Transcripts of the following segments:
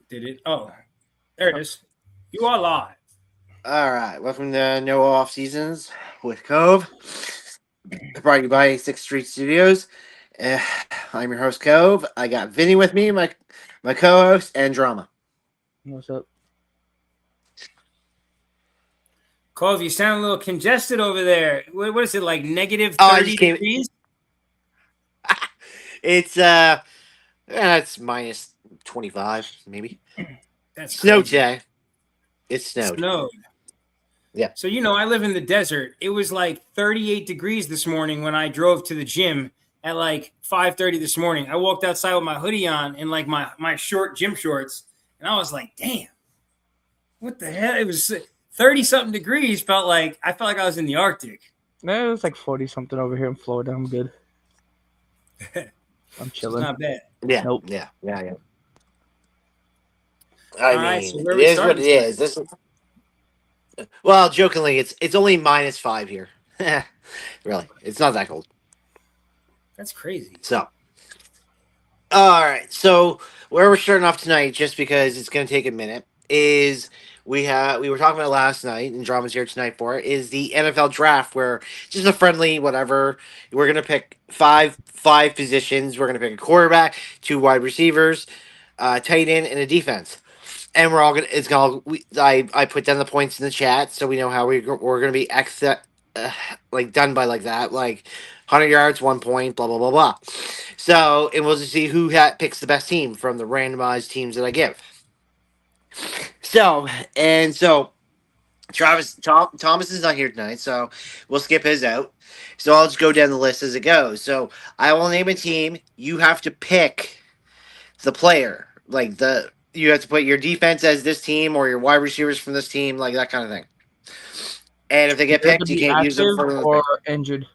Did it? Oh, there it is. You are live. All right, welcome to No Off Seasons with Cove. Brought to you by Sixth Street Studios. Uh, I'm your host Cove. I got Vinny with me, my co-host, and Drama. What's up? Cove, you sound a little congested over there. What is it, like negative Oh, I 30 just came. degrees? It's minus 25 maybe. That's Snow crazy. today. It snowed. Snowed. Yeah. So, I live in the desert. It was like 38 degrees this morning when I drove to the gym at like 5:30 this morning. I walked outside with my hoodie on and like my short gym shorts. And I was like, damn, what the hell? It was 30 something degrees. I felt like I was in the Arctic. No, it was like 40 something over here in Florida. I'm good. I'm It's chilling. not bad. Yeah. Nope. Yeah. I All mean, right, so where it we is starting what it is. This. Well, jokingly, it's only minus 5 here. Really, it's not that cold. That's crazy. So, all right. So where we're starting off tonight, just because it's going to take a minute, is we were talking about last night, and Drama's here tonight for it. Is the NFL draft, where just a friendly whatever. We're going to pick five positions. We're going to pick a quarterback, two wide receivers, tight end, and a defense. And we're all gonna. It's gonna. I put down the points in the chat, so we know how we're gonna be like done by like that, like 100 yards, 1 point, blah blah blah blah. So, and we'll just see who picks the best team from the randomized teams that I give. So Thomas is not here tonight, so we'll skip his out. So I'll just go down the list as it goes. So I will name a team. You have to pick the player, you have to put your defense as this team or your wide receivers from this team, like that kind of thing. And if they get They have picked, to you be can't use them active for another or pick. injured.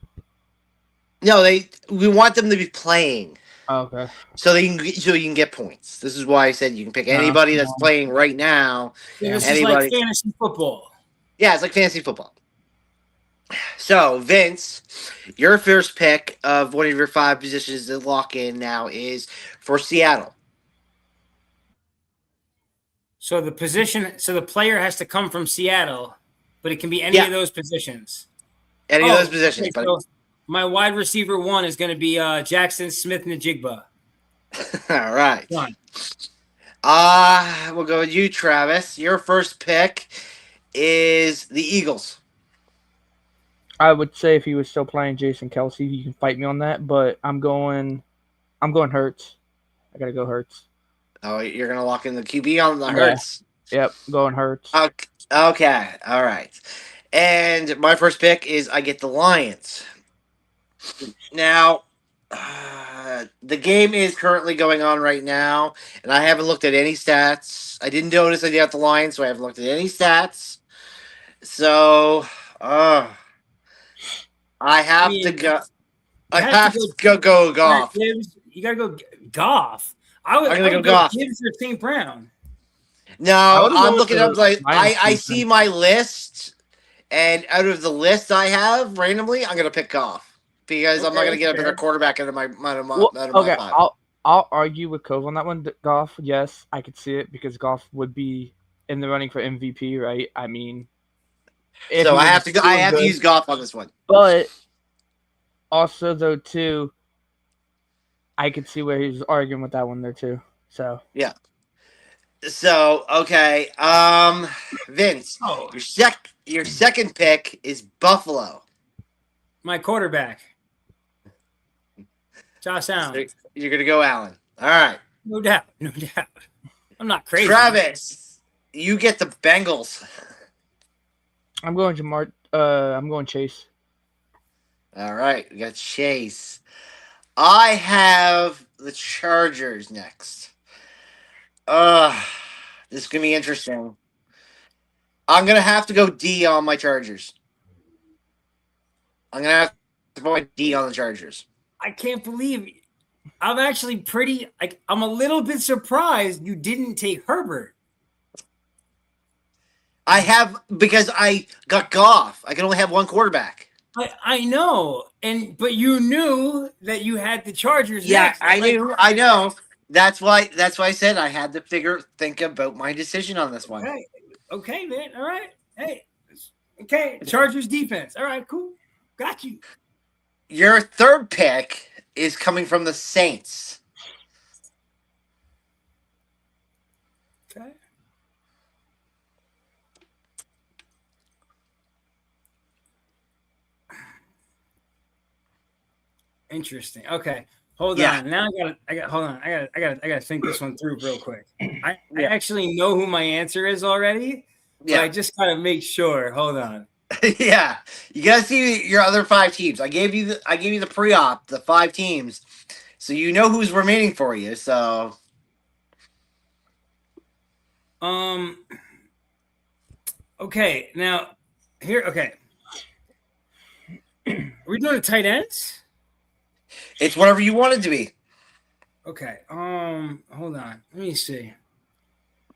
No, we want them to be playing. Oh, okay. So you can get points. This is why I said you can pick No, anybody that's no. playing right now. Yeah, this Anybody. is like fantasy football. Yeah, it's like fantasy football. So, Vince, your first pick of one of your 5 positions to lock in now is for Seattle. So the player has to come from Seattle, but it can be any of those positions. Any of those positions. Okay, so my wide receiver 1 is going to be Jackson Smith-Njigba. All right. Done. We'll go with you, Travis. Your first pick is the Eagles. I would say if he was still playing Jason Kelsey, you can fight me on that, but I'm going Hurts. I gotta go Hurts. Oh, you're gonna lock in the QB on the Hurts. Yep, going Hurts. Okay, all right. And my first pick is I get the Lions. Now, the game is currently going on right now, and I haven't looked at any stats. I didn't notice I got the Lions, so I haven't looked at any stats. So, I have to go. I have to go Goff. You gotta go Goff. I'm gonna go Goff. Gibbs or St. Brown. No, I'm looking up I see my list, and out of the list I have randomly, I'm gonna pick Goff because I'm not gonna get another quarterback out of my okay, 5. I'll argue with Cove on that one. Goff, yes, I could see it because Goff would be in the running for MVP, right? I mean, so I have to use Goff on this one. But also, though, too, I could see where he's arguing with that one there too. So yeah. So okay, Vince, your second pick is Buffalo. My quarterback, Josh Allen. So you're gonna go Allen. All right. No doubt. I'm not crazy. Travis, you get the Bengals. I'm going Jamar. I'm going Chase. All right, we got Chase. I have the Chargers next. This is gonna be interesting. I'm gonna have to go D on my Chargers. I'm gonna have to go D on the Chargers. I can't believe it. I'm actually I'm a little bit surprised you didn't take Herbert. I have because I got Goff. I can only have one quarterback. I know, but you knew that you had the Chargers. Yeah, next. I knew. I know. That's why I said I had to think about my decision on this one. Okay, man. All right. Hey. Okay. Chargers defense. All right. Cool. Got you. Your third pick is coming from the Saints. Okay. Interesting. Okay. Hold on. Now I gotta think this one through real quick. I actually know who my answer is already, but I just gotta make sure. Hold on. Yeah. You gotta see your other 5 teams. I gave you the pre-op, the 5 teams. So you know who's remaining for you. So okay, now here, okay. Are we doing a tight ends? it's whatever you want it to be. Okay. Hold on. Let me see.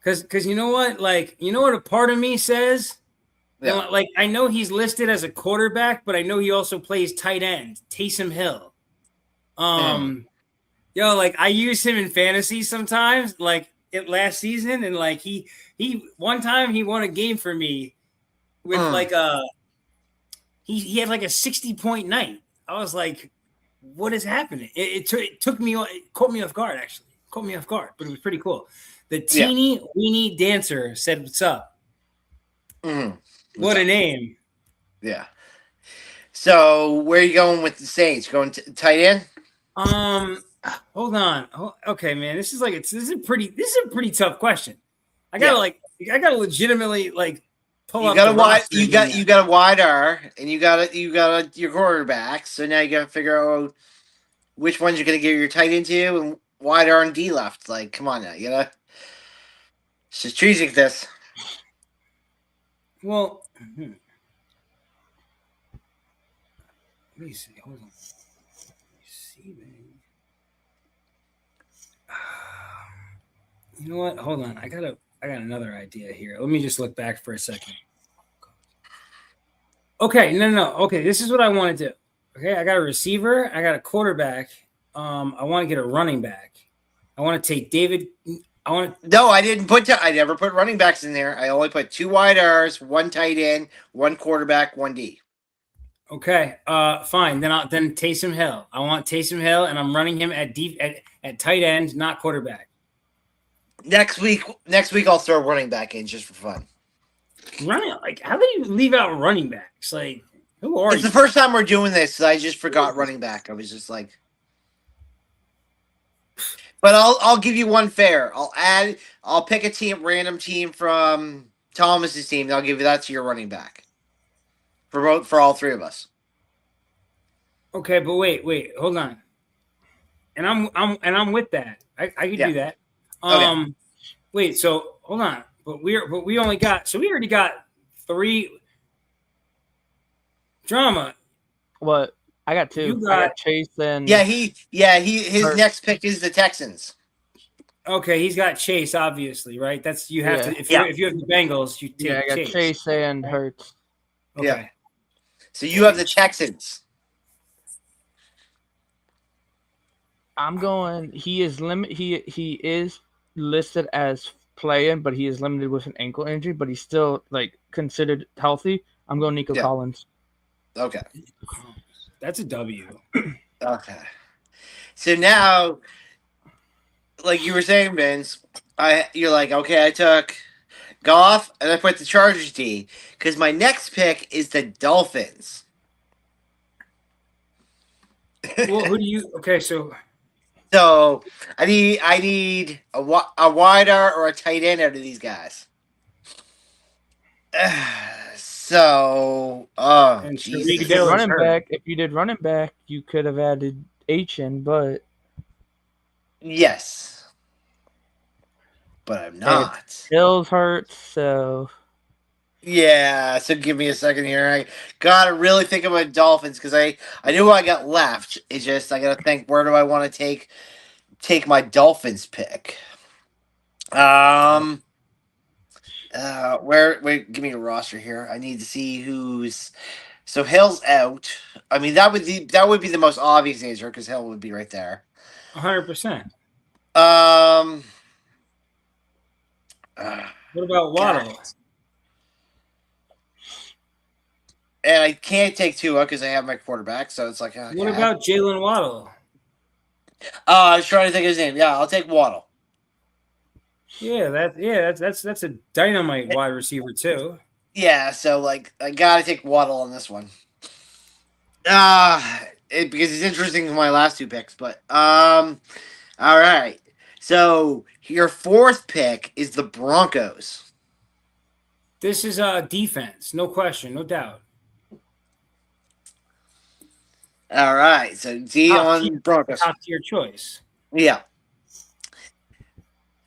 Cause you know what? Like, you know what a part of me says? Yeah. Like, I know he's listed as a quarterback, but I know he also plays tight end, Taysom Hill. Like I use him in fantasy sometimes, like last season, and like he one time he won a game for me with like he had like a 60-point night. I was like, what is happening? It caught me off guard, actually. Caught me off guard, but it was pretty cool. The teeny weeny dancer said, "What's up?" What a name! Yeah. So where are you going with the Saints? Going tight end? Hold on. Okay, man. This is a pretty tough question. I gotta legitimately like pull up. You got a wide R, and you got your quarterback. So now you got to figure out which ones you're going to give your tight end to, and wide R and D left. Like, come on now, you gotta strategic this. Well, let me see. Hold on. You know what? Hold on. I got another idea here. Let me just look back for a second. Okay, no. Okay, this is what I want to do. Okay, I got a receiver. I got a quarterback. I want to get a running back. I want to take David. No, I didn't I never put running backs in there. I only put 2 wide R's, 1 tight end, 1 quarterback, 1 D. Okay, fine. Then Taysom Hill. I want Taysom Hill, and I'm running him at tight end, not quarterback. Next week I'll throw running back in just for fun. Running, like, how do you leave out running backs? Like, who are you? It's the first time we're doing this, so I just forgot running back. I was just like, but I'll give you one fair. I'll pick a random team from Thomas's team. And I'll give you that to your running back for all 3 of us. Okay, but wait, hold on. And I'm with that. I could do that. Okay. Wait, so hold on. But we already got 3 drama. What? I got 2. I got Chase and his next pick is the Texans. Okay, he's got Chase, obviously, right? That's you have to if you have the Bengals, you take I got Chase and Hurt. Okay. Yeah. So you have the Texans. I'm going. He is He is listed as playing, but he is limited with an ankle injury. But he's still like considered healthy. I'm going Nico Collins. Okay, that's a W. Okay, so now, like you were saying, Vince, you're like, okay, I took Goff and I put the Chargers D because my next pick is the Dolphins. Well, who do you? Okay, so I need a wide R or a tight end out of these guys. So, if you did running back, you could have added H in, but yes, but I'm not. Hill's hurt, so yeah. So give me a second here. I gotta really think about Dolphins because I knew what I got left. It's just I gotta think where do I want to take my Dolphins pick. Wait, give me a roster here. I need to see who's. So Hill's out. I mean that would be the most obvious answer because Hill would be right there. 100%. Um. What about God. Waddle? And I can't take Tua because I have my quarterback, so it's like What okay. about Jalen Waddle? I was trying to think of his name. Yeah, I'll take Waddle. That's a dynamite wide receiver too. Yeah, so like I gotta take Waddle on this one. Because it's interesting in my last two picks, but all right. So your fourth pick is the Broncos. This is defense, no question, no doubt. All right, so D Top tier, on Broncos. top tier choice. Yeah.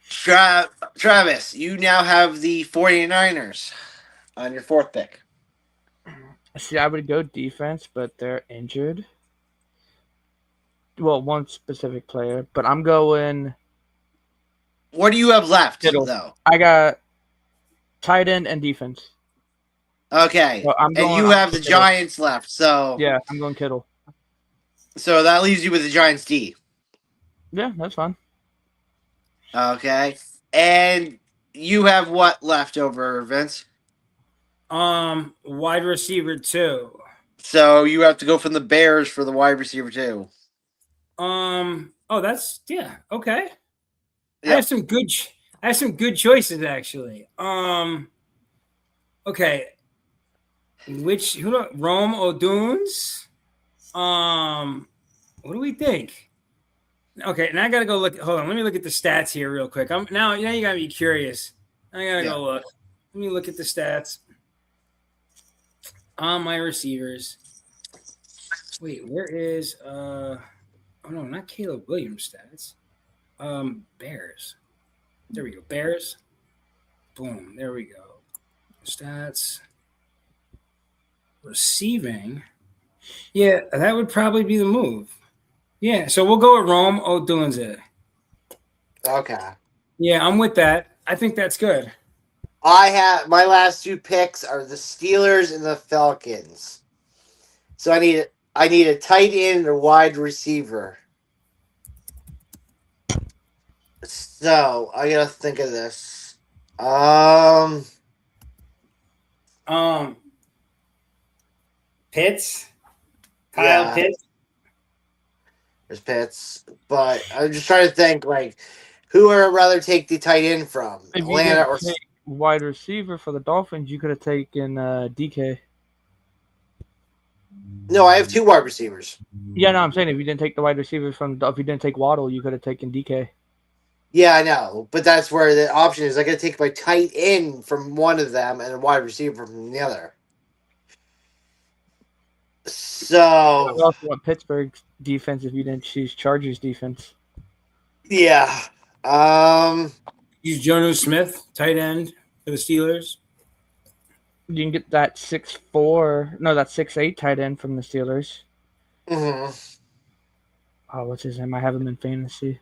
Travis, you now have the 49ers on your fourth pick. See, I would go defense, but they're injured. Well, one specific player, but I'm going What do you have left, Kittle. though? I got tight end and defense. Okay, So I'm and you have the Kittle. Giants left, so Yeah, I'm going Kittle. So that leaves you with the Giants D. Yeah, that's fine. Okay, and you have what left over, Vince? Wide receiver 2. So you have to go from the Bears for the wide receiver 2. Oh, that's okay. Yep. I have some good choices actually. Okay. Rome Odunes? What do we think? Okay, now I gotta go look. Hold on, let me look at the stats here real quick. Now you gotta be curious. I gotta go look. Let me look at the stats on my receivers. Wait, where is oh no, not Caleb Williams stats. Bears. There we go. Bears. Boom. There we go. Stats. Receiving. Yeah, that would probably be the move. Yeah, so we'll go with Rome Odunze. Okay. Yeah, I'm with that. I think that's good. I have my last two picks are the Steelers and the Falcons. So I need a tight end and a wide receiver. So I gotta think of this. Pitts. Kyle Pitts. There's Pitts, but I'm just trying to think like who would I rather take the tight end from, If Atlanta or wide receiver for the Dolphins, you could have taken DK. No, I have two wide receivers. Yeah, no, I'm saying if you didn't take the wide receiver if you didn't take Waddle, you could have taken DK. Yeah, I know, but that's where the option is. I got to take my tight end from one of them and a wide receiver from the other. So I also want Pittsburgh's defense if you didn't choose Chargers defense. yeah, Use Jonnu Smith, tight end for the Steelers. You can get that 6'8" tight end from the Steelers. Mm-hmm. Oh, what's his name? I have him in fantasy.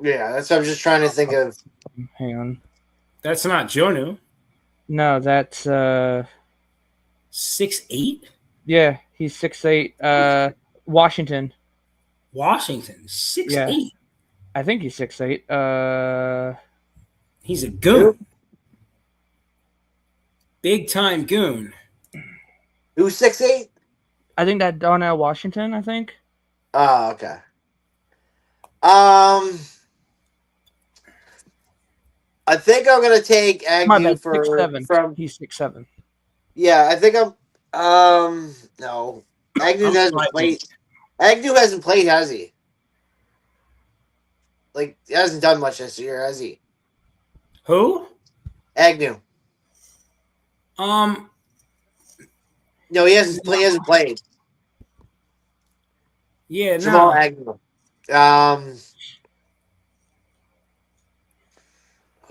Yeah, that's what I'm just trying to think of. Hang on. That's not Jonnu. No, that's 6'8"? Yeah, he's 6'8". Washington. 6'8". Yeah. I think he's 6'8". He's a goon. Big time goon. Who's 6'8"? I think that Darnell Washington, I think. Oh, okay. I think I'm gonna take Agnew from. He's 6'7". Yeah, I think I'm. No, Agnew hasn't played. Agnew hasn't played, has he? Like, he hasn't done much this year, has he? Who? Agnew. No, he hasn't played. Yeah, Jamal no. Agnew.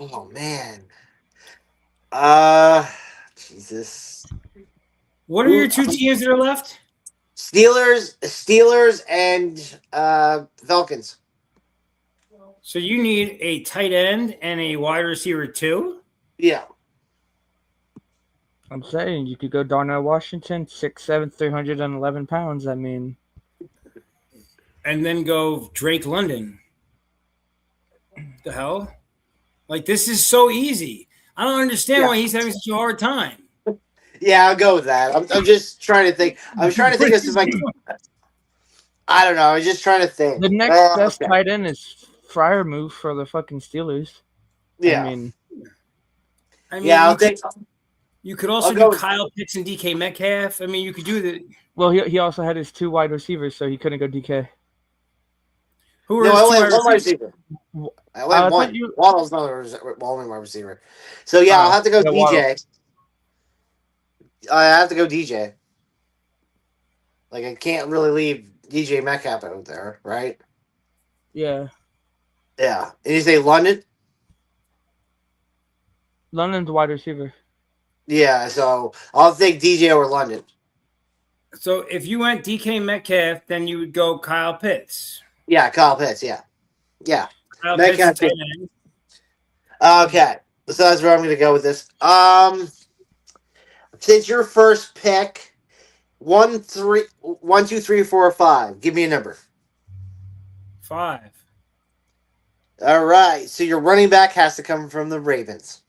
Oh man. Jesus. What are your two teams that are left? Steelers and Falcons. So you need a tight end and a wide receiver too? Yeah. I'm saying you could go Darnell Washington, 6'7", 311 pounds. I mean, and then go Drake London. The hell? Like, this is so easy. I don't understand why he's having such a hard time. Yeah, I'll go with that. I'm just trying to think. I was trying to think of some like I don't know. I was just trying to think. The next best tight end is Fryer move for the fucking Steelers. Yeah. I mean, I'll think. You could also do Kyle Pitts and DK Metcalf. I mean, you could do the. Well, he also had his 2 wide receivers, so he couldn't go DK. Who are his 2 wide receivers? I only one. Waddle's not only wide receiver. So yeah, I'll have to go DJ. Waddle. I have to go DJ. Like I can't really leave DJ Metcalf out there, right? Yeah. Yeah. And you say London? London's wide receiver. Yeah, so I'll take DJ or London. So if you went DK Metcalf, then you would go Kyle Pitts. Yeah, Kyle Pitts, yeah. Kyle Metcalf. Pitts. Okay. So that's where I'm gonna go with this. Since your first pick, 1, 2, 3, 4, 5. Give me a number. 5. All right. So your running back has to come from the Ravens.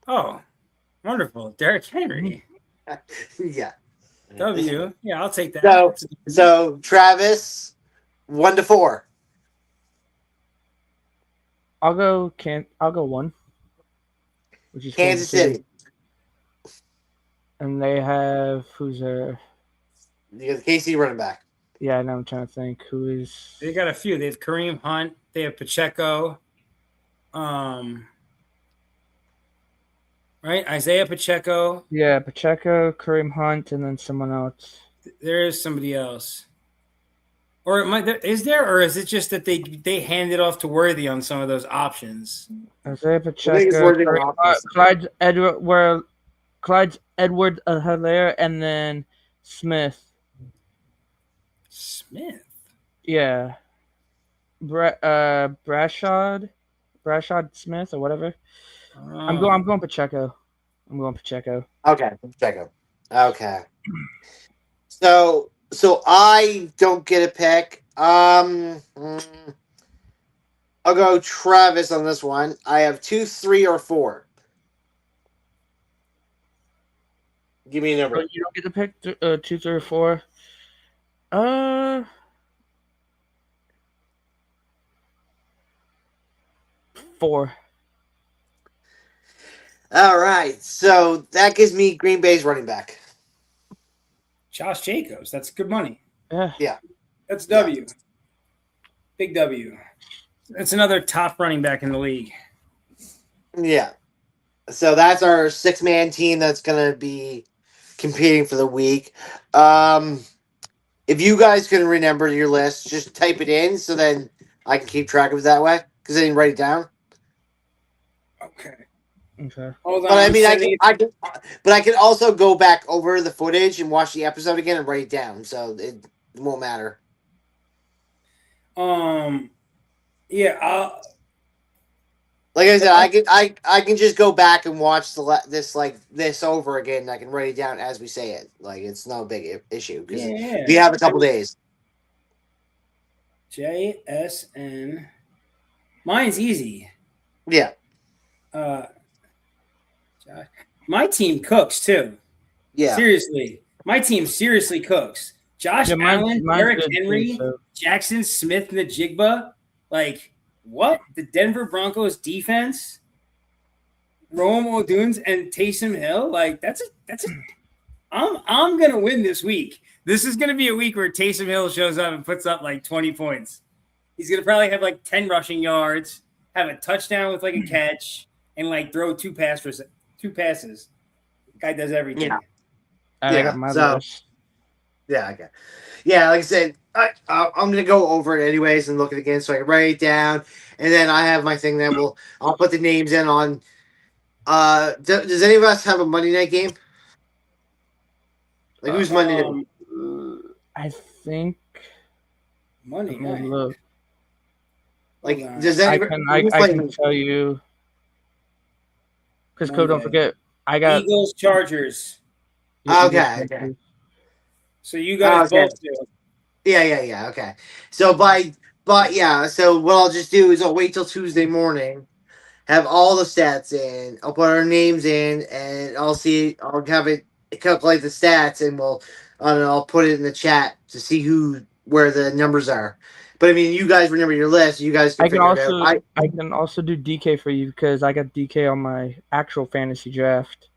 Oh, wonderful. Derrick Henry. Yeah. W. Yeah, I'll take that. So Travis, 1 to 4. I'll go 1. Which is Kansas City. And they have who's there? You got the KC running back. Yeah, now I'm trying to think who is. They got a few. They have Kareem Hunt. They have Pacheco. Right, Isaiah Pacheco. Yeah, Pacheco, Kareem Hunt, and then someone else. There is somebody else. Or is there, or is it just that they handed off to Worthy on some of those options? Isaiah Pacheco, Clyde Edward-Helaire, and then Smith. Smith. Yeah. Brashad Smith or whatever. I'm going Pacheco. Okay, Pacheco. Okay. So I don't get a pick. I'll go Travis on this one. I have 2, 3, or 4. Give me a number. You don't get to pick 2, 3, or 4. 4. All right, so that gives me Green Bay's running back. Josh Jacobs. That's good money. Yeah. That's W. Yeah. Big W. That's another top running back in the league. Yeah. So that's our 6-man team that's going to be competing for the week. If you guys can remember your list, just type it in so then I can keep track of it that way because I didn't write it down. Okay. Hold on. But I mean, I can also go back over the footage and watch the episode again and write it down, so it won't matter. Yeah. Like I said, I can just go back and watch this over again. And I can write it down as we say it. Like it's no big issue because we have a couple days. JSN. Mine's easy. Yeah. My team cooks too. Yeah. Seriously. My team seriously cooks. Josh Allen, Derrick Henry, Jackson Smith, Najigba. Like, what? The Denver Broncos defense? Rome Odunes and Taysom Hill? Like, I'm gonna win this week. This is gonna be a week where Taysom Hill shows up and puts up like 20 points. He's gonna probably have like 10 rushing yards, have a touchdown with like a catch, and like throw 2 passes. Guy does everything. Yeah. I got my list. Yeah, okay. Yeah, like I said, I'm gonna go over it anyways and look at it again so I can write it down, and then I have my thing that I'll put the names in on. Does any of us have a Monday night game? Like who's Monday night? I think Monday night. Look. Like does anybody? I can tell you. Because Code, don't forget, I got Eagles, Chargers. Okay. So you guys both do. Yeah. Okay. So by But yeah, so what I'll just do is I'll wait till Tuesday morning, have all the stats in. I'll put our names in, and I'll have it calculate the stats, and I don't know, I'll put it in the chat to see where the numbers are. But I mean, you guys remember your list. You guys can figure it out. I can also do DK for you because I got DK on my actual fantasy draft,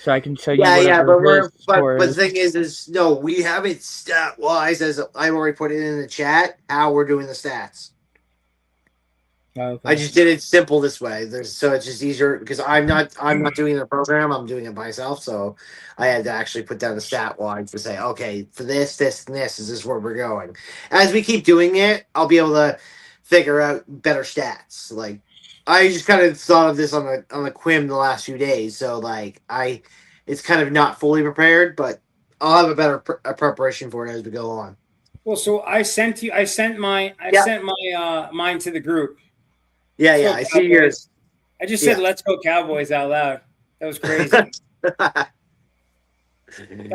so I can tell you Yeah, whatever his but score the is. thing is no, we haven't stat wise as I've already put it in the chat how we're doing the stats. Okay. I just did it simple this way. So it's just easier because I'm not doing the program. I'm doing it myself. So I had to actually put down the stat lines to say, okay, for this, and this is where we're going. As we keep doing it, I'll be able to figure out better stats. Like I just kind of thought of this on the Quim the last few days. So like it's kind of not fully prepared, but I'll have a better preparation for it as we go on. Well, so I sent my mine to the group. Yeah, Let's yeah, go I see Cowboys. yours. I just said, Yeah. "Let's go Cowboys" out loud. That was crazy. That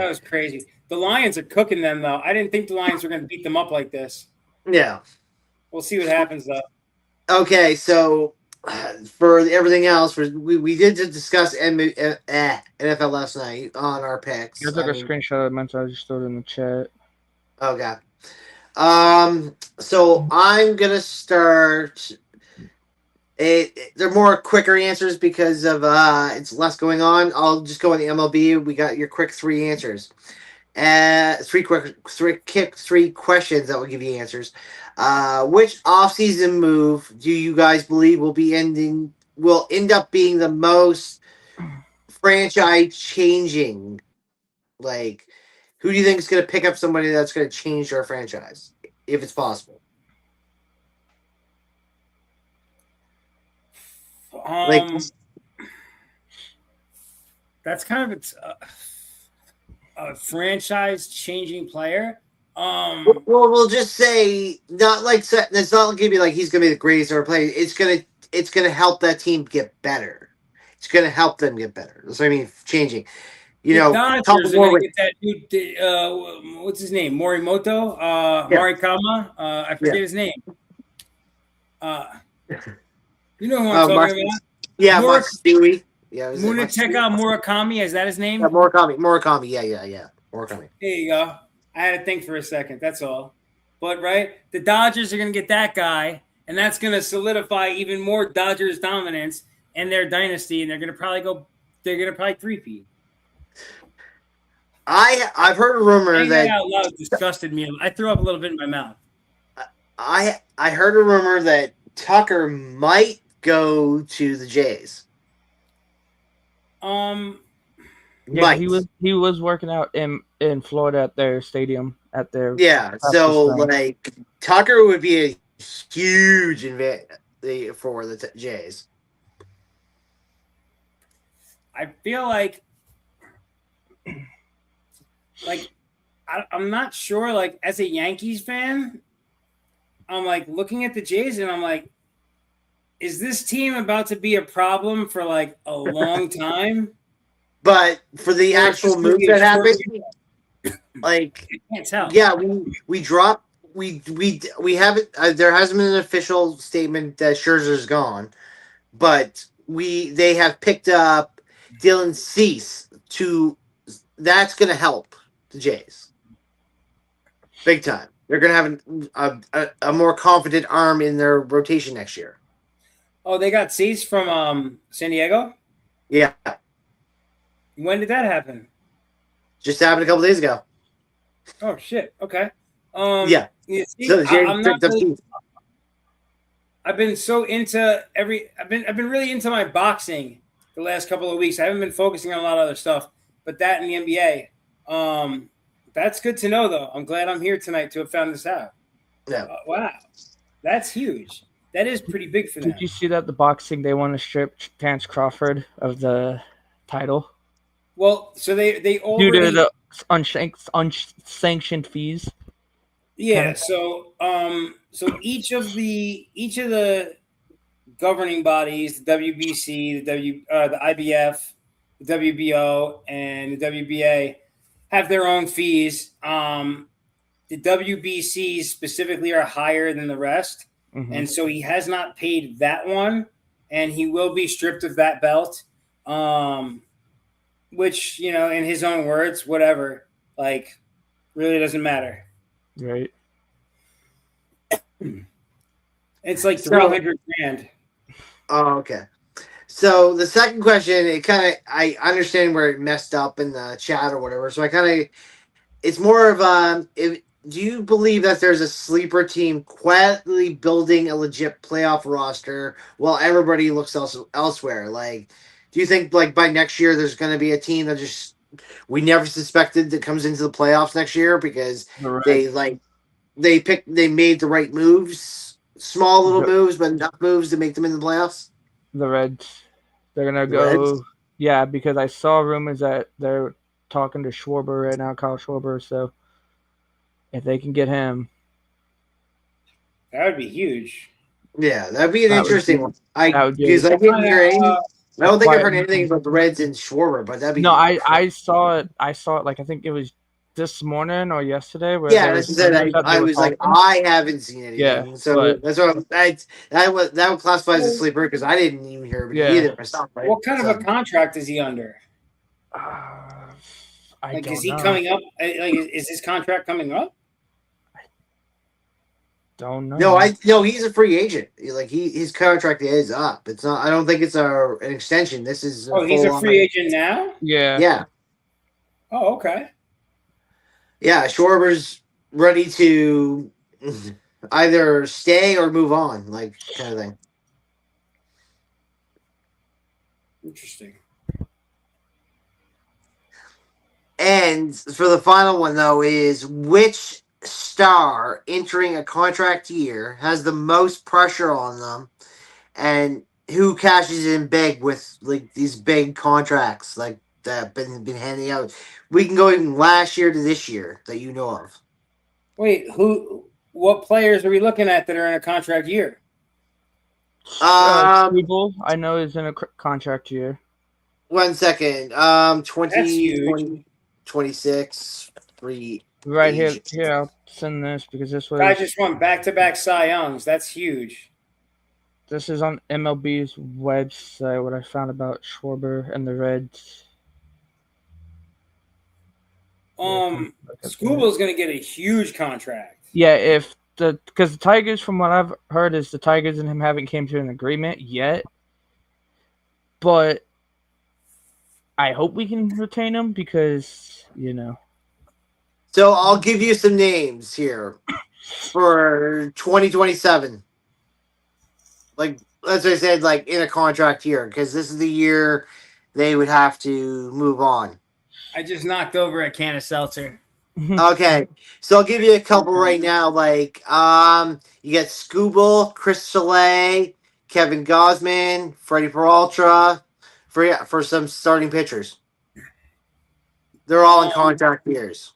was crazy. The Lions are cooking them, though. I didn't think the Lions were going to beat them up like this. Yeah. We'll see what happens, though. Okay, so for everything else, we did discuss NFL last night on our picks. I took a screenshot of mine, so I just threw it in the chat. Okay. So I'm gonna start. They're more quicker answers because of it's less going on. I'll just go on the MLB. We got your quick three answers. Three questions that will give you answers. Which offseason move do you guys believe will end up being the most franchise changing? Like, who do you think is going to pick up somebody that's going to change their franchise, if it's possible? Like, that's kind of a franchise-changing player. well, we'll just say not like it's not going to be like he's going to be the greatest ever player. It's gonna help that team get better. It's gonna help them get better. That's what I mean. Changing. You know, Dodgers are going to get that dude. What's his name? Morimoto. Marikama. I forget his name. You know who I'm talking about? Yeah, Matsui. Yeah, Munetaka Murakami. Is that his name? Yeah, Murakami. Yeah. Murakami. There you go. I had to think for a second. That's all. But right, the Dodgers are going to get that guy, and that's going to solidify even more Dodgers dominance and their dynasty, and they're going to probably three-peat. I've heard a rumor that out loud disgusted me. I threw up a little bit in my mouth. I heard a rumor that Tucker might go to the Jays. Yeah, he was working out in Florida at their stadium at their So like Tucker would be a huge event for the Jays. I feel like I'm not sure. Like as a Yankees fan, I'm like looking at the Jays and I'm like, is this team about to be a problem for like a long time? But for the actual move that happened, like I can't tell. Yeah, we dropped. We haven't. There hasn't been an official statement that Scherzer's gone, but they have picked up Dylan Cease to. That's going to help the Jays big time. They're going to have a more confident arm in their rotation next year. Oh, they got Cease from San Diego? Yeah. When did that happen? Just happened a couple days ago. Oh shit! Okay. Yeah. See, I've been so into I've been really into my boxing the last couple of weeks. I haven't been focusing on a lot of other stuff, but that in the NBA. That's good to know, though. I'm glad I'm here tonight to have found this out. Yeah. Wow, that's huge. That is pretty big for them. Did you see that the boxing they want to strip Terrence Crawford of the title? Well, so they already due to the unsanctioned fees. Yeah. So each of the governing bodies, the WBC, the IBF, the WBO, and the WBA have their own fees. the WBCs specifically are higher than the rest, and so he has not paid that one, and he will be stripped of that belt. Which in his own words, whatever, like, really doesn't matter. Right. It's like So, 300 grand. oh, okay. So the second question, I understand where it messed up in the chat or whatever. So it's more of do you believe that there's a sleeper team quietly building a legit playoff roster while everybody looks elsewhere? Like, do you think like by next year there's going to be a team that just we never suspected that comes into the playoffs next year because they they made the right moves, small little moves, but enough moves to make them in the playoffs? The Reds. They're gonna The Reds? go. Yeah, because I saw rumors that they're talking to Schwarber right now, Kyle Schwarber. So if they can get him, That would be huge. Yeah, that'd be an that would interesting be one. that would Because be I didn't hear any. I a don't think I've quiet. heard anything about the Reds and Schwarber, but that'd be No, I saw it. I saw it like I think it was this morning or yesterday where yeah. there That's was what I rumors said. that they I were was like, talking. I haven't seen Yeah, anything, so but that's what that would classify as a sleeper because I didn't even hear about it yeah. either myself. Right? What kind of a contract is he under? I Like, is don't he know. coming up? Like, is his contract coming up? Don't know. No, he's a free agent. Like his contract is up. It's not. I don't think it's an extension. This is a He's a full free on. agent now. Yeah. Yeah, Oh, okay. yeah. Schwarber's ready to either stay or move on, like kind of thing. Interesting. And for the final one, though, is which star entering a contract year has the most pressure on them, and who cashes in big with like these big contracts like that been handing out. We can go even last year to this year that you know of. Wait, what players are we looking at that are in a contract year? Struble, I know, is in a contract year. 1 second. That's 20, huge. 20 26 free Right agents. here, I'll send this because this was. Guy just won back-to-back Cy Youngs. That's huge. This is on MLB's website. What I found about Schwarber and the Reds. Scuba's going to get a huge contract. Yeah, because the Tigers, from what I've heard, is the Tigers and him haven't came to an agreement yet. But I hope we can retain him because So I'll give you some names here for 2027. Like as I said, like in a contract year, because this is the year they would have to move on. I just knocked over a can of seltzer. Okay, so I'll give you a couple right now. Like, you get Scooble, Chris Chalet, Kevin Gosman, Freddie Peralta, for some starting pitchers. They're all in contract years.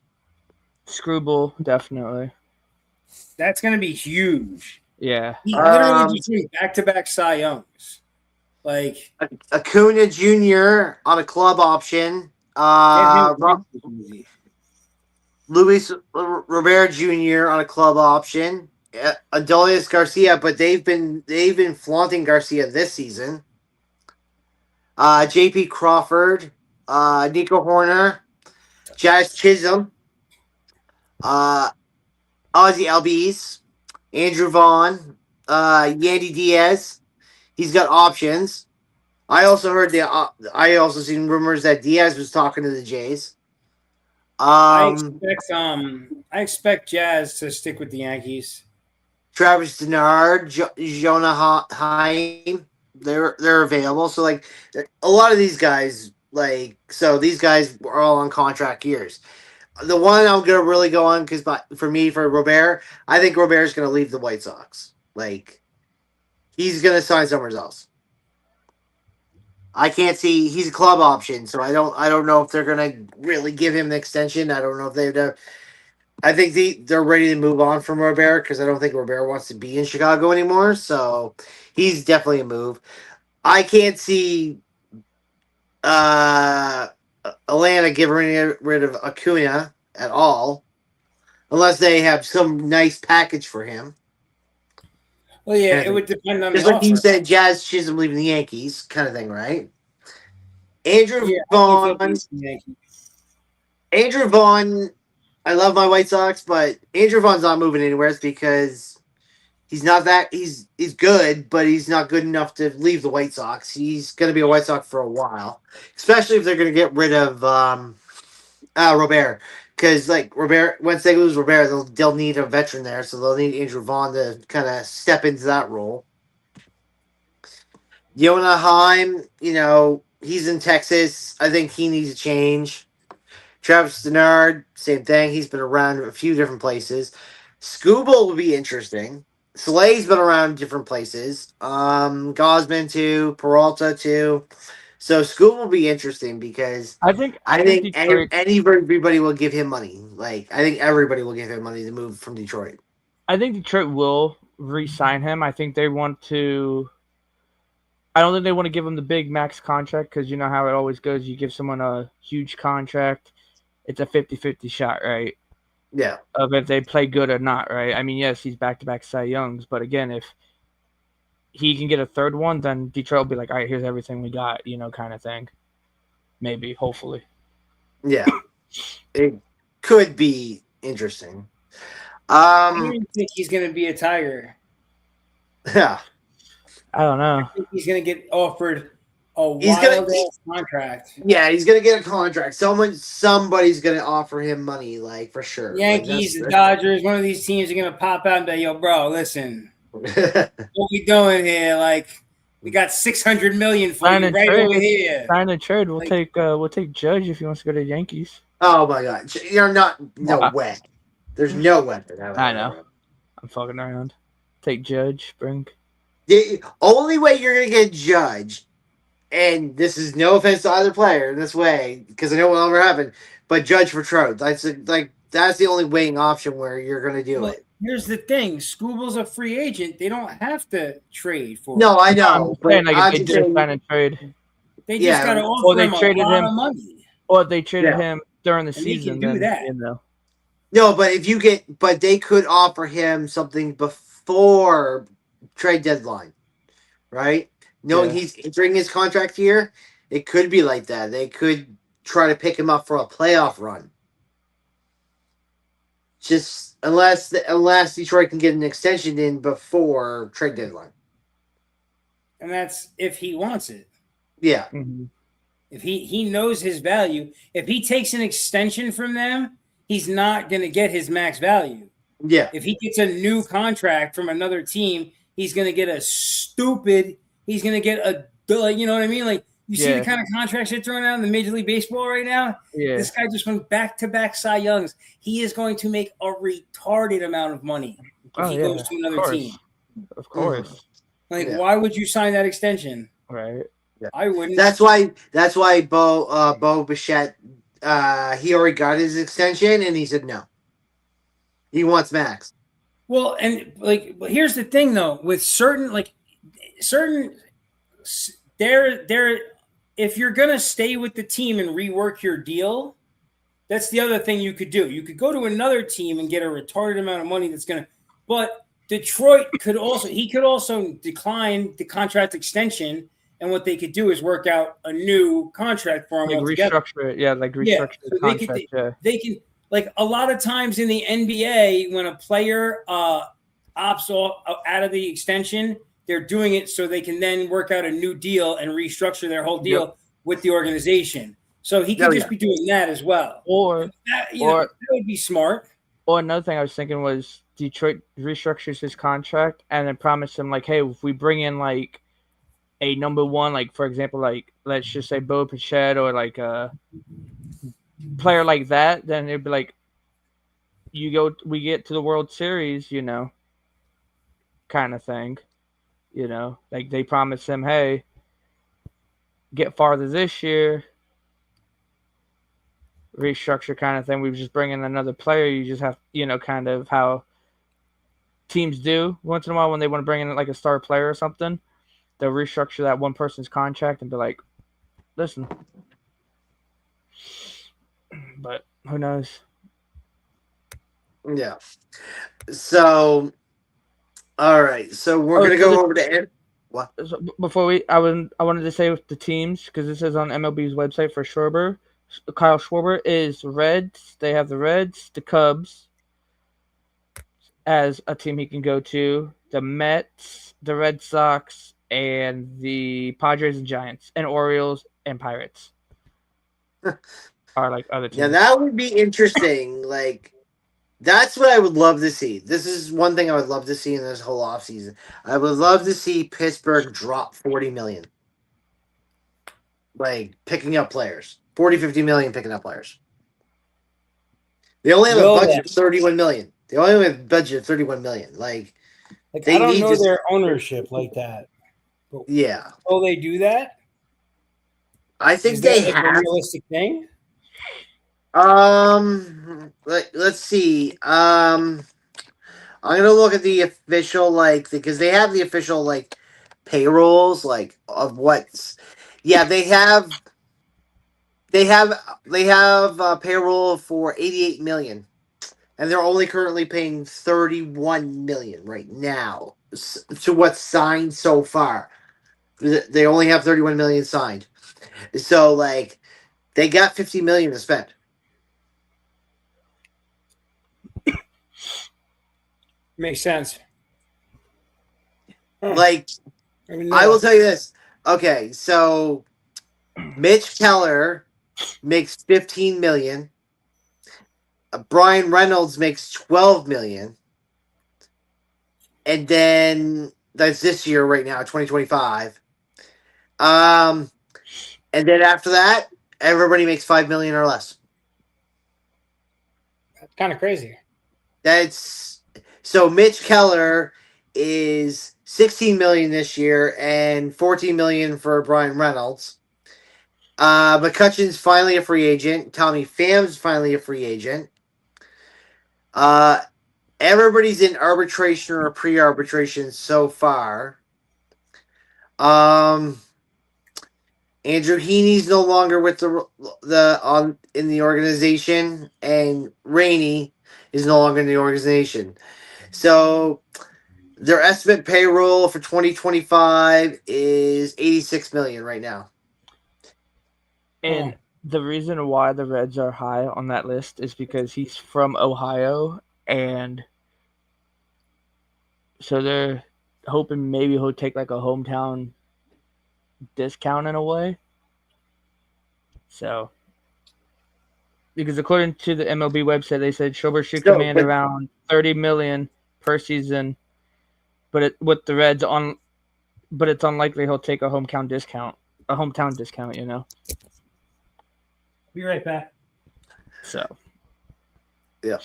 Screwball, definitely. That's going to be huge. Yeah. He literally just won back-to-back Cy Youngs. Like Acuna Jr. on a club option. Luis Rivera Jr. on a club option. Adolis Garcia, but they've been flaunting Garcia this season. J.P. Crawford, Nico Horner, Jazz Chisholm, Ozzy Albies, Andrew Vaughn, Yandy Diaz. He's got options. I also heard I also seen rumors that Diaz was talking to the Jays. I expect Jazz to stick with the Yankees. Travis Denard, Jonah Heim, they're available. So like a lot of these guys, these guys are all on contract years. The one I'm gonna really go on because for Robert, I think Robert's gonna leave the White Sox. Like he's gonna sign somewhere else. I can't see he's a club option, so I don't know if they're gonna really give him an extension. I don't know if they've. I think they're ready to move on from Robert because I don't think Robert wants to be in Chicago anymore. So he's definitely a move. I can't see Atlanta getting rid of Acuna at all. unless they have some nice package for him. Well, yeah, Kind of it thing. would depend on the Just like you offer. said, Jazz Chisholm leaving the Yankees, kind of thing, right? Andrew Yeah, I think he'll Vaughn. be Yankee. Andrew Vaughn. I love my White Sox, but Andrew Vaughn's not moving anywhere because he's not that. He's good, but he's not good enough to leave the White Sox. He's going to be a White Sox for a while, especially if they're going to get rid of Robert. Because like Robert, once they lose Robert, they'll need a veteran there, so they'll need Andrew Vaughn to kind of step into that role. Yona Heim, he's in Texas. I think he needs a change. Travis Denard, same thing. He's been around a few different places. Scooble will be interesting. Slay's been around different places. Gosman too, Peralta too. So Scooble will be interesting because I think Detroit. everybody will give him money. Like I think everybody will give him money to move from Detroit. I think Detroit will re-sign him. I think they want to. I don't think they want to give him the big max contract because you know how it always goes. You give someone a huge contract, it's a 50-50 shot, right? Yeah. Of if they play good or not, right? I mean, yes, he's back-to-back Cy Youngs, but again, if he can get a third one, then Detroit will be like, all right, here's everything we got, kind of thing. Maybe, hopefully. Yeah. It could be interesting. I don't even think he's going to be a Tiger. Yeah. I don't know. I think he's going to get offered a wild-ass contract. Yeah, he's going to get a contract. Somebody's going to offer him money, like, for sure. Yankees, the Dodgers, one of these teams are going to pop out and be, yo, bro, listen. What we doing here? Like, we got $600 million for you right over here. Sign a trade. We'll take Judge if he wants to go to the Yankees. Oh my God, you're not. No way. There's no way. I know. I'm fucking around. Take Judge, Brink. The only way you're gonna get Judge, and this is no offense to either player in this way, because I know it will never happen, but Judge for Trout. That's the only weighing option where you're gonna do it. Here's the thing: Scooble's a free agent. They don't have to trade for. No, I know. But they did sign a trade. They just got to offer him a lot of money. Or they traded him during the season. They can do that. No, but they could offer him something before trade deadline, right? Knowing he's entering his contract year, it could be like that. They could try to pick him up for a playoff run. Just unless Detroit can get an extension in before trade deadline. And that's if he wants it. Yeah. Mm-hmm. If he knows his value, if he takes an extension from them, he's not going to get his max value. Yeah. If he gets a new contract from another team, he's going to get he's going to get you know what I mean? Like, you see the kind of contracts they're throwing out in the Major League Baseball right now? Yeah. This guy just went back-to-back Cy Youngs. He is going to make a retarded amount of money if he goes to another team. Of course. Why would you sign that extension? Right. Yeah. I wouldn't. That's why Bo Bichette, he already got his extension and he said no. He wants max. Well, and here's the thing though, with certain if you're gonna stay with the team and rework your deal, that's the other thing you could do. You could go to another team and get a retarded amount of money but Detroit could also decline the contract extension, and what they could do is work out a new contract for him. Restructure it. Yeah, restructure the contract. They can a lot of times in the NBA when a player opts out of the extension, they're doing it so they can then work out a new deal and restructure their whole deal with the organization. So he could just be doing that as well. Or that would be smart. Or another thing I was thinking was Detroit restructures his contract and then promise him hey, if we bring in a number one, for example, let's just say Bo Bichette or a player like that, then it'd be we get to the World Series, kind of thing. They promise him, hey, get farther this year, restructure kind of thing. We just bring in another player. You just have, kind of how teams do once in a while when they want to bring in a star player or something. They'll restructure that one person's contract and be like, listen. But who knows? Yeah. So, all right. So we're gonna go over to what? So before I wanted to say with the teams because this is on MLB's website for Schwarber. Kyle Schwarber is Reds. They have the Reds, the Cubs as a team he can go to, the Mets, the Red Sox, and the Padres and Giants, and Orioles and Pirates are like other teams. Now that would be interesting. Like that's what I would love to see. This is one thing I would love to see in this whole offseason. I would love to see Pittsburgh drop 40 million. Like picking up players. 40, 50 million picking up players. They only have a budget of 31 million. They only have a budget of 31 million. Like they I don't need know to, their ownership like that. But yeah. will they do that? I think Is they that like have a realistic thing? let's see. I'm gonna look at the official because they have the official payrolls of what's yeah they have payroll for 88 million, and they're only currently paying 31 million right now to what's signed so far. They only have 31 million signed, so they got 50 million to spend. Makes sense. Huh. I will tell you this. Okay, so Mitch Keller makes 15 million. Brian Reynolds makes 12 million. And then that's this year right now, 2025. And then after that, everybody makes 5 million or less. That's kind of crazy. That's so Mitch Keller is 16 million this year and 14 million for Brian Reynolds. McCutcheon's finally a free agent. Tommy Pham's finally a free agent. Everybody's in arbitration or pre-arbitration so far. Andrew Heaney's no longer with in the organization, and Rainey is no longer in the organization. So their estimate payroll for 2025 is 86 million right now. And the reason why the Reds are high on that list is because he's from Ohio, and so they're hoping maybe he'll take like a hometown discount in a way. So, because according to the MLB website, they said Schwarber should command around 30 million per season, but with the Reds but it's unlikely he'll take a hometown discount. You know. Be right back. So, yeah.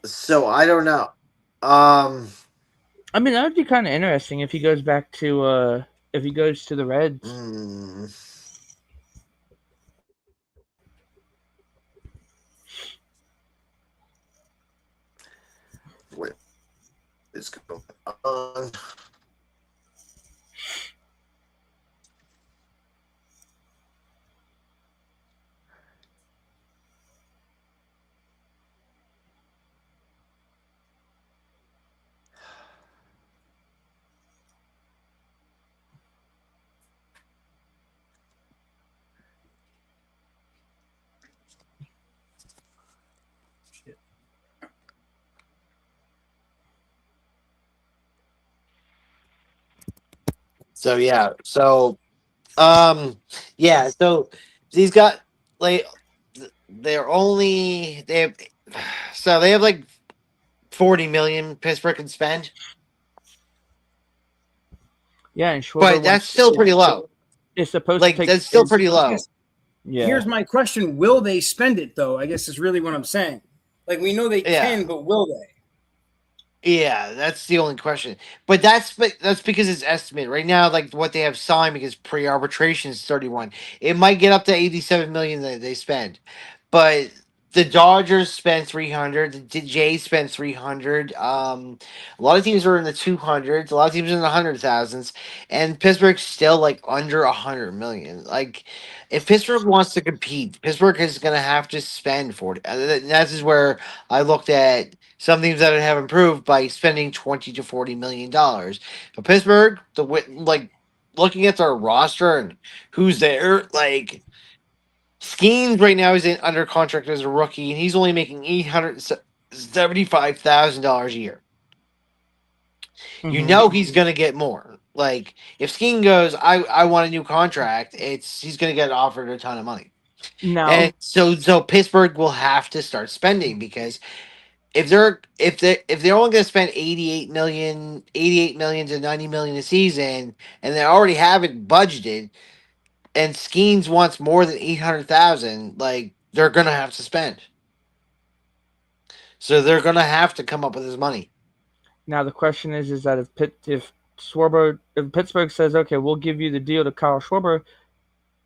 So I don't know. I mean, that would be kind of interesting if he goes back to if he goes to the Reds. What is going on? So yeah, so these got they have like 40 million Pittsburgh can spend. Yeah, and but that's still pretty low. It's supposed to take. That's still pretty low. Yeah. Here's my question: will they spend it though? I guess is really what I'm saying. Like we know they can, but will they? Yeah, that's the only question. But that's because it's estimated right now. Like what they have signed, because pre-arbitration is 31. It might get up to 87 million that they spend, but The Dodgers spent 300. The Jays spent 300. A lot of teams are in the 200s. A lot of teams are in the 100,000s, and Pittsburgh's still like under 100 million. Like, if Pittsburgh wants to compete, Pittsburgh is going to have to spend 40. That is where I looked at some teams that have improved by spending 20 to 40 million dollars. But Pittsburgh, like looking at their roster and who's there, like. Skeens right now is under contract as a rookie, and he's only making $875,000 a year. You Mm-hmm. know he's gonna get more. Like if Skeen goes, I want a new contract. He's gonna get offered a ton of money, Now, and so Pittsburgh will have to start spending because if they're only gonna spend 88 million to 90 million a season, and they already have it budgeted, and Skeens wants more than 800,000, like they're gonna have to spend. So they're gonna have to come up with his money. now the question is that if Pittsburgh says, okay, we'll give you the deal to Kyle Schwarber,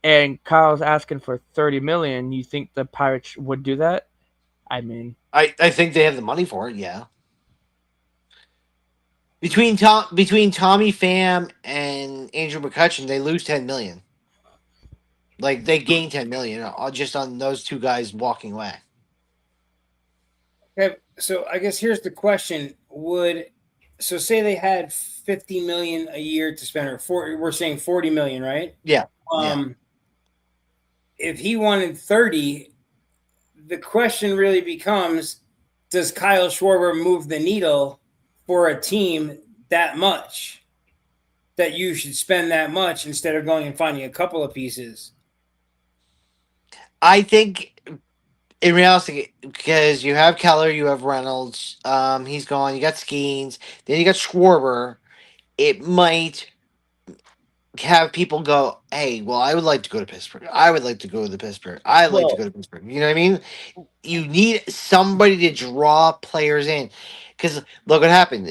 and Kyle's asking for 30 million, you think the Pirates would do that? I mean, I think they have the money for it. Yeah. Between Tommy Pham and Andrew McCutcheon, they lose 10 million. Like they gain 10 million just on those two guys walking away. Okay, so I guess here's the question: so say they had 50 million a year to spend, or we're saying 40 million, right? Yeah. Um, if he wanted 30, the question really becomes: does Kyle Schwarber move the needle for a team that much that you should spend that much instead of going and finding a couple of pieces? I think in reality, because you have Keller, you have Reynolds, he's gone. You got Skeens, then you got Schwarber. It might have people go, hey, well, I would like to go to Pittsburgh. I would like to go to Pittsburgh. I'd like to well, go to Pittsburgh. You know what I mean? You need somebody to draw players in. Because look what happened.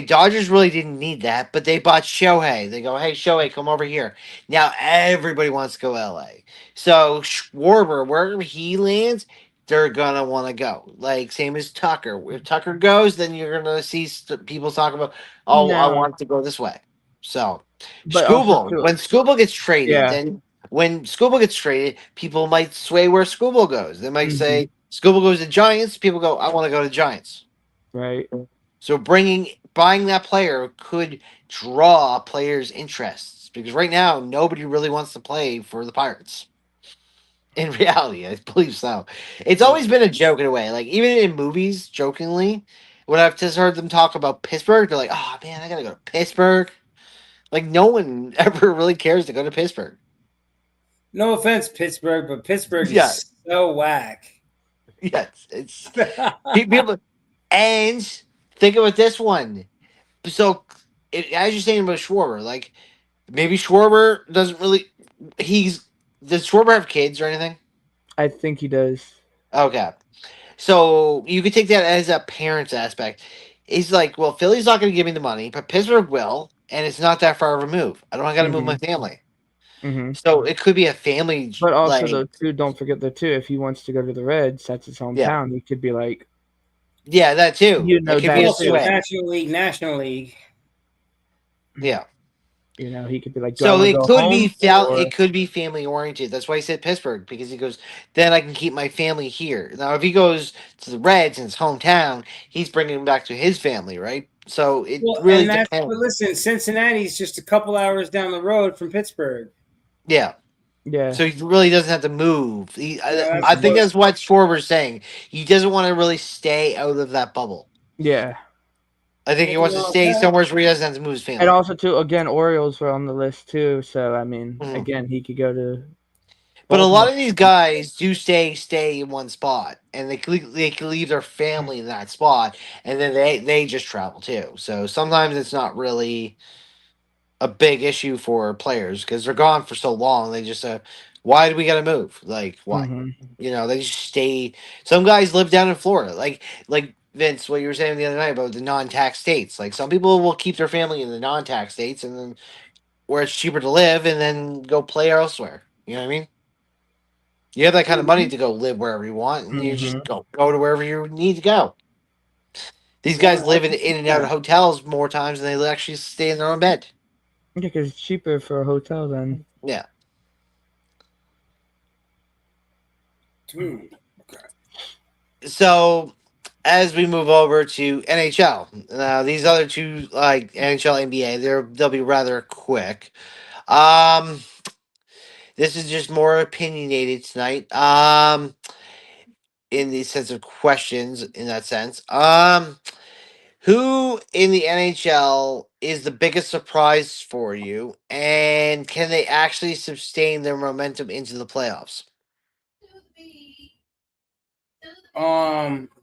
Dodgers really didn't need that, but they bought Shohei. They go, hey, Shohei, come over here. Now everybody wants to go LA. So Schwarber, wherever he lands, they're gonna want to go. Like same as Tucker. If Tucker goes, then you're gonna see people talk about, oh, I no, want to go this way. So but also Scooble, too, when Scooble gets traded, yeah, then when Scooble gets traded, people might sway where Scooble goes. They might hmm say Scooble goes to Giants. People go, I want to go to Giants. right. So buying that player could draw players' interests because right now nobody really wants to play for the Pirates. In reality, I believe so. It's always been a joke in a way. Like even in movies, jokingly, when I've just heard them talk about Pittsburgh, they're like, "Oh man, I gotta go to Pittsburgh." Like no one ever really cares to go to Pittsburgh. No offense, Pittsburgh, but Pittsburgh Yeah, is so whack. yes, it's people. And think about this one. So, as you're saying about Schwarber, like maybe Schwarber doesn't really. He's Does Schwarber have kids or anything? I think he does. Okay, so you could take that as a parent's aspect. He's like, well, Philly's not going to give me the money, but Pittsburgh will, and it's not that far of a move. I don't got to move hmm my family, hmm so it could be a family But also, like though, too, don't forget though too, if he wants to go to the Reds, that's his yeah, hometown. He could be like, yeah, that too. you That know, could be that a Also, too. sway. National League, National League. Yeah. You know, he could be like, do I So want to go home or? it could be family oriented. That's why he said Pittsburgh because he goes, then I can keep my family here. Now, if he goes to the Reds in his hometown, he's bringing him back to his family, right? So it Well, really and but depends. listen, Cincinnati's just a couple hours down the road from Pittsburgh. Yeah. Yeah, So he really doesn't have to move. That's I think hmm close. that's what Schwarber's saying. He doesn't want to really stay out of that bubble. yeah. I think he wants to stay somewhere where he doesn't have to move his And family. also too, again, Orioles were on the list too. So I mean, Mhm. again, he could go to But a lot Baltimore. of these guys do stay in one spot, and they can leave their family in that spot, and then they just travel too. So sometimes it's not really a big issue for players because they're gone for so long. They just why do we got to move? Like why? hmm They just stay. Some guys live down in Florida, like Vince, what you were saying the other night about the non-tax states. Like some people will keep their family in the non-tax states, and then where it's cheaper to live, and then go play elsewhere. You know what I mean? You have that kind of money to go live wherever you want, and you just Mhm. go to wherever you need to go. These guys live in and out of hotels more times than they actually stay in their own bed. Yeah, because it's cheaper for a hotel than. Yeah. Dude. So as we move over to NHL, these other two like NHL, NBA, they'll be rather quick. Um, this is just more opinionated tonight. In the sense of questions, in that sense. Who in the NHL is the biggest surprise for you, and can they actually sustain their momentum into the playoffs?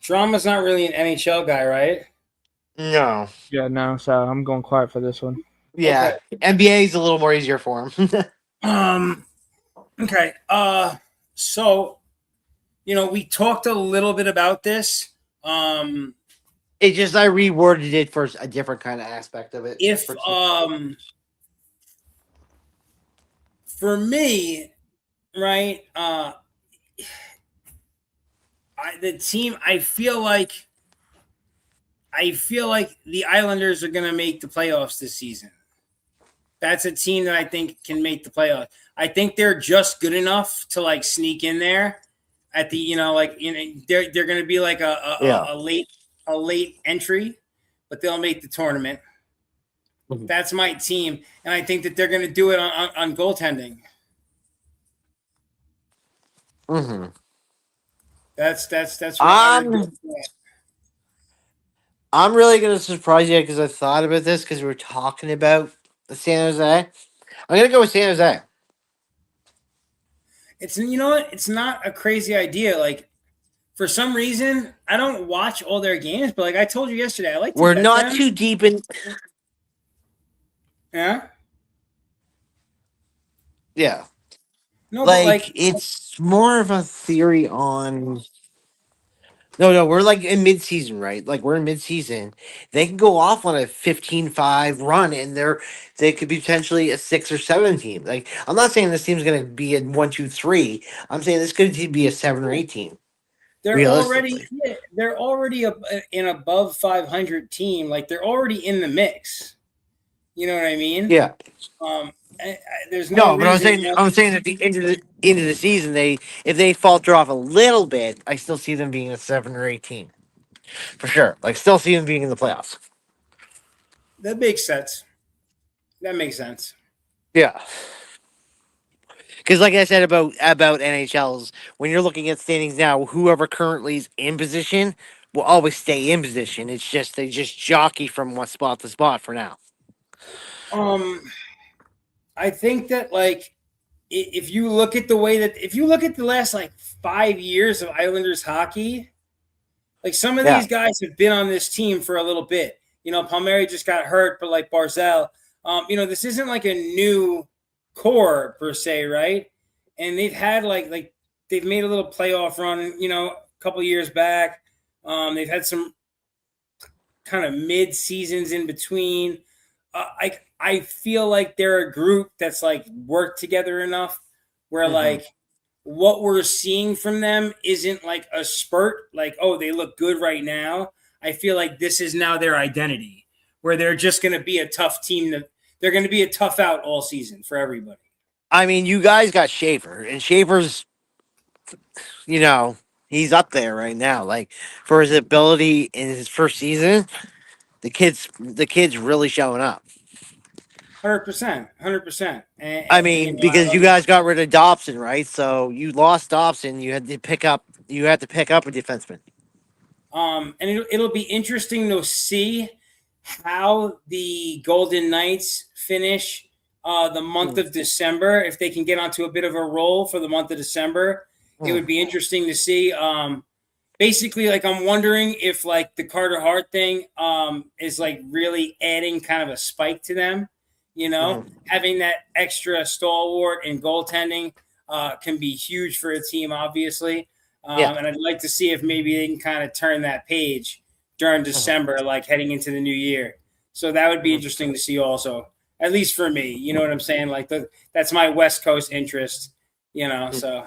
Drama's not really an NHL guy, right? No. Yeah, no. So I'm going quiet for this one. Yeah, Okay. NBA is a little more easier for him. Um. Okay. So we talked a little bit about this. Um. It just I reworded it for a different kind of aspect of it. If for me, right? The team. I feel like the Islanders are going to make the playoffs this season. That's a team that I think can make the playoffs. I think they're just good enough to like sneak in there at the they're going to be like Yeah. a late entry, but they'll make the tournament. Mhm. That's my team, and I think that they're going to do it on goaltending. Mm-hmm. That's what I would I'm do. I'm really gonna surprise you because I thought about this because we were talking about San Jose. I'm gonna go with San Jose. It's what? It's not a crazy idea. Like for some reason, I don't watch all their games, but like I told you yesterday, I like to We're bet not them. too deep in. Yeah. Yeah, No, but like like it's more of a theory on. No, we're like in mid-season, right? Like we're in mid-season. They can go off on a 15-5 run, and they could be potentially a 6 or 7 team. Like I'm not saying this team's going to be a 1, 2, 3. I'm saying this could be a 7 or 8 team, they're already realistically. an above 500 team. Like they're already in the mix. You know what I mean? Yeah. Um, there's no No, but reason. I'm saying at the end of the season, if they falter off a little bit, I still see them being a 7 or 8 team for sure. Like still see them being in the playoffs. That makes sense. That makes sense. Yeah. Because, like I said about NHLs, when you're looking at standings now, whoever currently is in position will always stay in position. It's just they just jockey from one spot to spot for now. Um, I think that like if you look at the last like 5 years of Islanders hockey, like some of Yeah. these guys have been on this team for a little bit. Palmieri just got hurt, but like Barzell, this isn't like a new core per se, right? And they've had like they've made a little playoff run, a couple years back. They've had some kind of mid seasons in between. I feel like they're a group that's like worked together enough where Mm-hmm. like what we're seeing from them isn't like a spurt, like, oh, they look good right now. I feel like this is now their identity, where they're just going to be a tough team. They're going to be a tough out all season for everybody. I mean, you guys got Schaefer, and Schaefer's, he's up there right now. Like for his ability in his first season, the kid's really showing up. 100%, 100%. I mean, I because love you it. guys got rid of Dobson, right? So you lost Dobson. You had to pick up a defenseman. And it'll be interesting to see how the Golden Knights finish the month Mm, of December. If they can get onto a bit of a roll for the month of December, it mm, would be interesting to see. Basically, like I'm wondering if like the Carter Hart thing is like really adding kind of a spike to them. mm. Having that extra stalwart and goaltending can be huge for a team, obviously. Yeah. And I'd like to see if maybe they can kind of turn that page during Mhm, December, like heading into the new year. So that would be mhm. interesting to see also, at least for me. You know what I'm saying? Like that's my West Coast interest, Mm. so.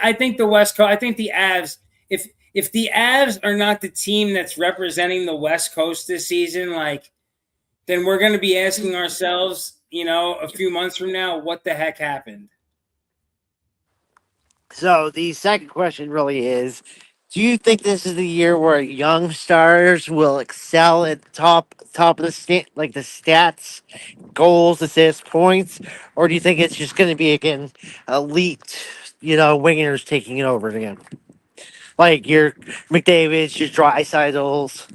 I think the West Coast. I think the Avs. If the Avs are not the team that's representing the West Coast this season, like then we're going to be asking ourselves, a few months from now, what the heck happened? So the second question really is: do you think this is the year where young stars will excel at the top of the like the stats, goals, assists, points, or do you think it's just going to be again elite, wingers taking it over again, like your McDavid's, your Draisaitls,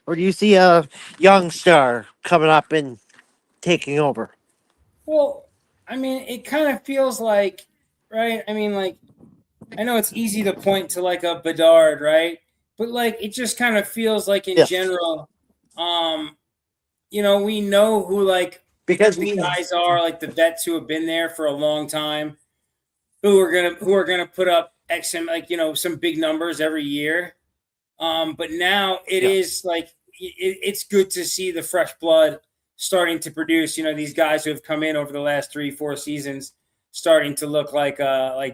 or do you see a young star coming up and taking over? Well, I mean, it kind of feels like, right? I mean, like, I know it's easy to point to like a Bedard, right? But like, it just kind of feels like in Yeah, general, um, we know who like because the we guys are, like the vets who have been there for a long time, who are gonna put up X and like some big numbers every year. But now it yeah. is like it's good to see the fresh blood starting to produce. These guys who have come in over the last 3-4 seasons starting to look like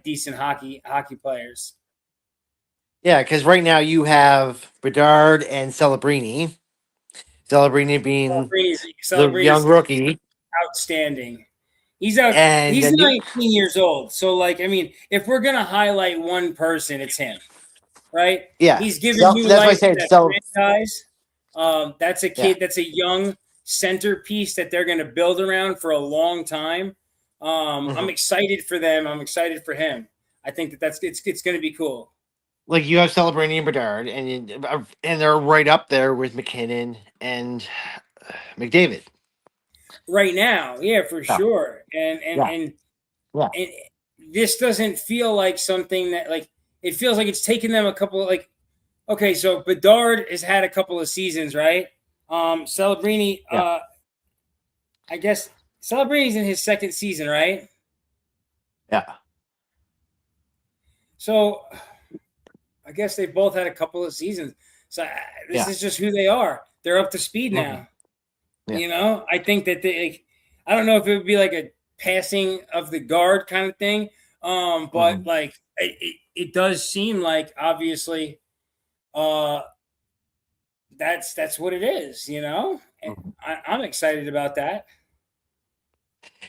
decent hockey players. Yeah, because right now you have Bedard and Celebrini. Celebrini being Celebrity's the young Celebrity's rookie, outstanding. He's out. and He's then you, 19 years old. So like, I mean, if we're gonna highlight one person, it's him, right? yeah. He's given So new that's why I life to said that so. franchise. That's a Yeah. kid. That's a young centerpiece that they're going to build around for a long time. I'm Mhm. excited for them. I'm excited for him. I think it's going to be cool. Like you have Celebrini and Bedard, and they're right up there with McKinnon and McDavid. Right now, yeah, for Yeah, sure. And and yeah, and yeah. and this doesn't feel like something that like it feels like it's taken them a couple of, like okay, so Bedard has had a couple of seasons, right? Celebrini, Yeah. I guess Celebrini's in his second season, right? Yeah. So I guess they both had a couple of seasons. So this Yeah. is just who they are. They're up to speed Mhm. now. Yeah. I think that I don't know if it would be like a passing of the guard kind of thing. But Mhm. like it does seem like obviously uh, that's what it is. And Mhm. I'm excited about that.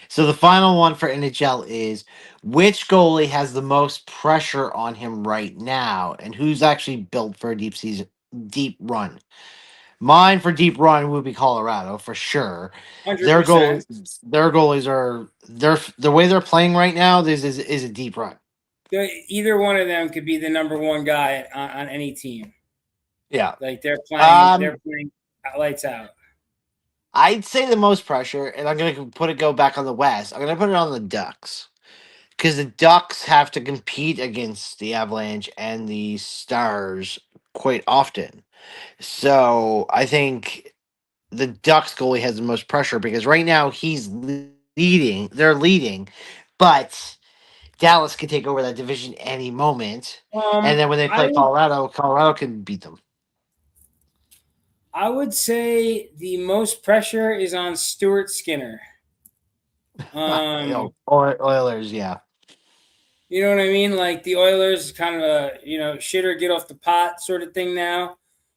So the final one for NHL is which goalie has the most pressure on him right now, and who's actually built for a deep run. Mine for deep run would be Colorado for sure. 100%. Their goalies are the way they're playing right now. This is a deep run. Either one of them could be the number one guy on any team. Yeah. Like they're playing, Um, they're playing lights out. I'd say the most pressure, and I'm gonna go back on the West. I'm gonna put it on the Ducks because the Ducks have to compete against the Avalanche and the Stars quite often. So I think the Ducks goalie has the most pressure because right now he's leading. They're leading, but Dallas could take over that division any moment. And then when they I play would Colorado, Colorado can beat them. I would say the most pressure is on Stuart Skinner. Um, Oilers, yeah. you know what I mean? Like the Oilers kind of a, shit or get off the pot sort of thing now.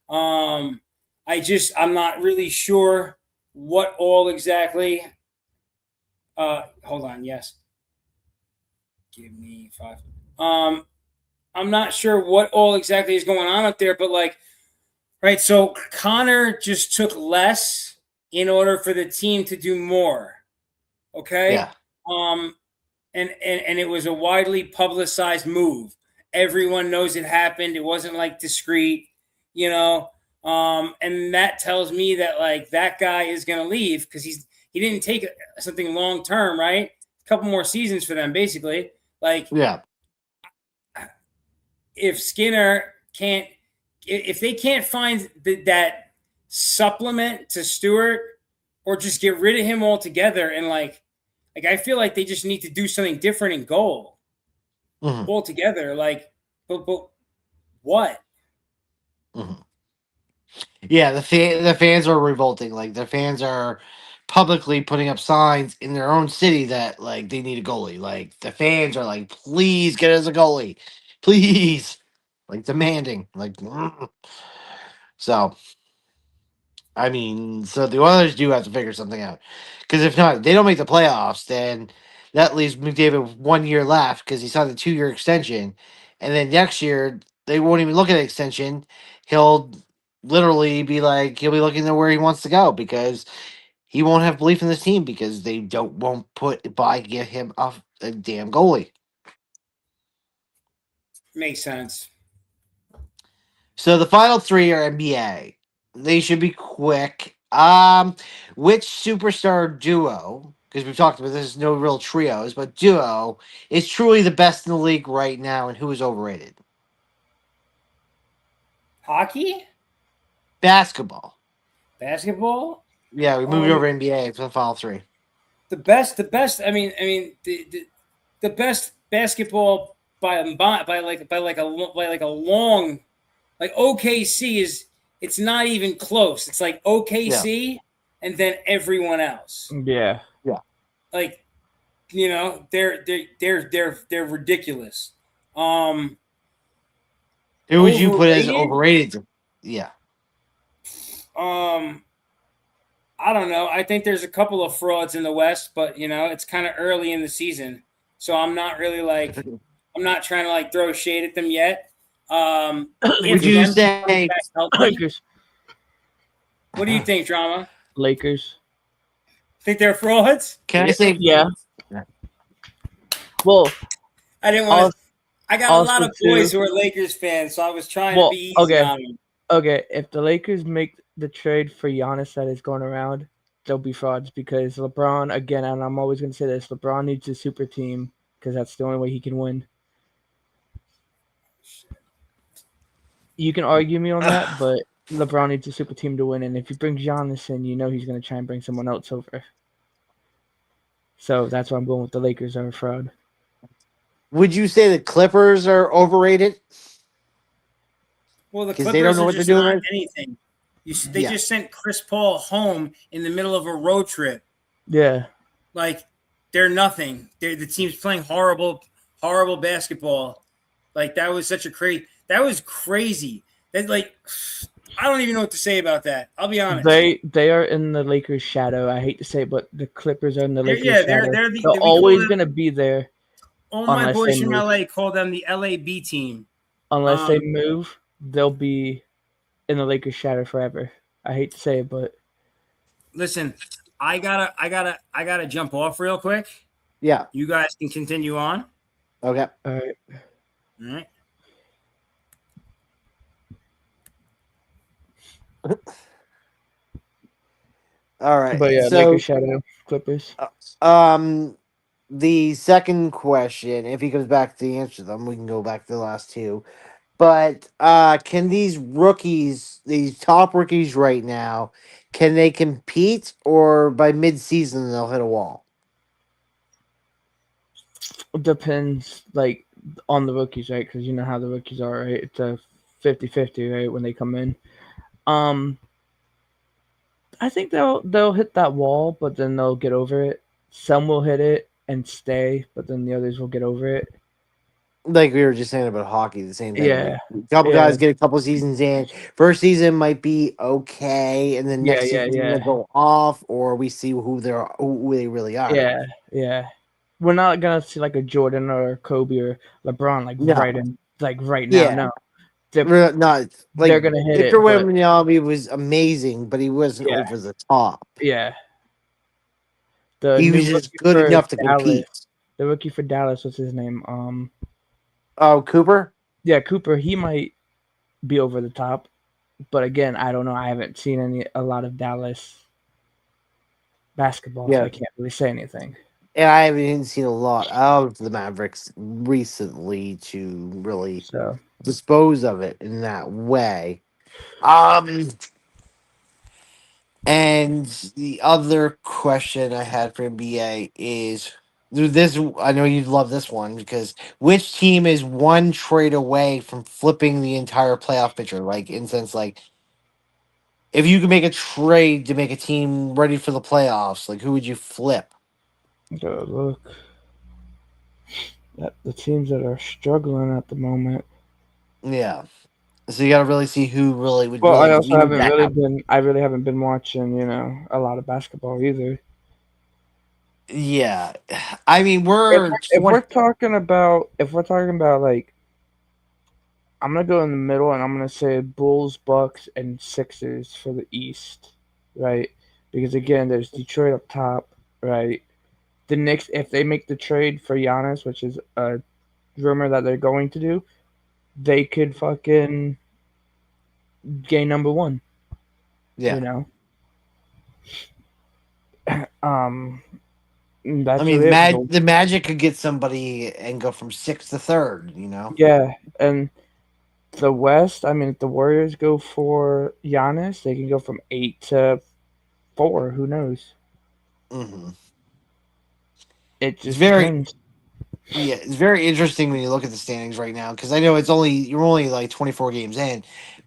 Um, I'm not really sure what all exactly. Hold on, yes. Give me 5. Um, I'm not sure what all exactly is going on up there, but like, right, so Connor just took less in order for the team to do more. Okay. Yeah. Um, and it was a widely publicized move. Everyone knows it happened. It wasn't like discreet, you know. And that tells me that like that guy is going to leave because he didn't take something long term, right? A couple more seasons for them, basically. Like Yeah. if Skinner can't, if they can't find that supplement to Stewart, or just get rid of him altogether, and like I feel like they just need to do something different in goal Hmm. altogether. Like, but what? Hmm. Yeah, the fans are revolting. Like the fans are publicly putting up signs in their own city that like they need a goalie. Like the fans are like, please get us a goalie, please, like demanding, like. So I mean, so the Oilers do have to figure something out because if not, they don't make the playoffs. Then that leaves McDavid with 1 year left because he signed a 2 year extension, and then next year they won't even look at an extension. He'll literally be like he'll be looking to where he wants to go because he won't have belief in this team because they don't won't put by get him a damn goalie. Makes sense. So the final three are NBA. They should be quick. Which superstar duo? Because we've talked about this, no real trios, but duo is truly the best in the league right now, and who is overrated? Hockey, Basketball. basketball. Yeah, we moved over NBA for the final three. The best. The best basketball by like a long, like OKC is. It's not even close. It's like OKC and then everyone else. Yeah. Like, they're ridiculous. Who would you put as overrated? Yeah. I don't know. I think there's a couple of frauds in the West, but it's kind of early in the season, so I'm not really I'm not trying to throw shade at them yet. Would you say Lakers? What do you think, Drama? Lakers. Think they're frauds? Can I say yeah? Well, I didn't want to. I got a lot of boys who are Lakers fans, so I was trying to be easy on them. Okay, if the Lakers make the trade for Giannis that is going around, they'll be frauds because LeBron, again, and I'm always going to say this, LeBron needs a super team because that's the only way he can win. You can argue me on that, but LeBron needs a super team to win, and if he brings Giannis in, he's going to try and bring someone else over. So that's why I'm going with the Lakers are a fraud. Would you say the Clippers are overrated? Well, the Clippers they don't know what they're doing. Anything. They just sent Chris Paul home in the middle of a road trip. Yeah. Like, they're nothing. The team's playing horrible basketball. Like, that was crazy. That, I don't even know what to say about that. I'll be honest. They are in the Lakers' shadow. I hate to say it, but the Clippers are in the Lakers' shadow. They're always going to be there. All my boys from LA call them the LA B team. Unless they move, they'll be in the Lakers' shadow forever. I hate to say it, but listen, I gotta jump off real quick. Yeah. You guys can continue on. Okay. All right. All right. But yeah, so, Lakers shadow, Clippers. The second question, if he comes back to answer them, we can go back to the last two. But can these rookies, these top rookies right now, can they compete, or by mid-season they'll hit a wall? Depends, on the rookies, right? Because you know how the rookies are, right? It's a 50-50, right, when they come in. I think they'll hit that wall, but then they'll get over it. Some will hit it and stay, but then the others will get over it. Like we were just saying about hockey, the same thing. Yeah. A couple guys get a couple seasons in. First season might be okay, and then next season they'll go off, or we see who they really are. Yeah. We're not gonna see like a Jordan or Kobe or LeBron right now. No. They're gonna hit Victor it. Wembanyama was amazing, but he wasn't over the top. Yeah. He was just good enough to compete. The rookie for Dallas, what's his name? Cooper? Yeah, Cooper. He might be over the top, but again, I don't know. I haven't seen a lot of Dallas basketball, so I can't really say anything. And I haven't even seen a lot of the Mavericks recently to really dispose of it in that way. And the other question I had for NBA is this. I know you'd love this one because which team is one trade away from flipping the entire playoff picture? Like, in sense, like if you could make a trade to make a team ready for the playoffs, like who would you flip? Gotta look at the teams that are struggling at the moment. Yeah. So you got to really see who really would Well, I really also need haven't that really help. been. I really haven't been watching, a lot of basketball either. Yeah. I mean, If we're we're, if 20. we're talking about, like, I'm gonna go in the middle, and I'm gonna say Bulls, Bucks, and Sixers for the East, right? Because again, there's Detroit up top, right? The Knicks, if they make the trade for Giannis, which is a rumor that they're going to do, they could fucking gain number one. You Yeah. know, um, I that's mean, really it. The Magic could get somebody and go from sixth to third, you know? Yeah, and the West. I mean, if the Warriors go for Giannis, they can go from 8 to 4. Who knows? Hmm. It It's just very, depends. yeah, it's very interesting when you look at the standings right now because I know you're only like 24 games in,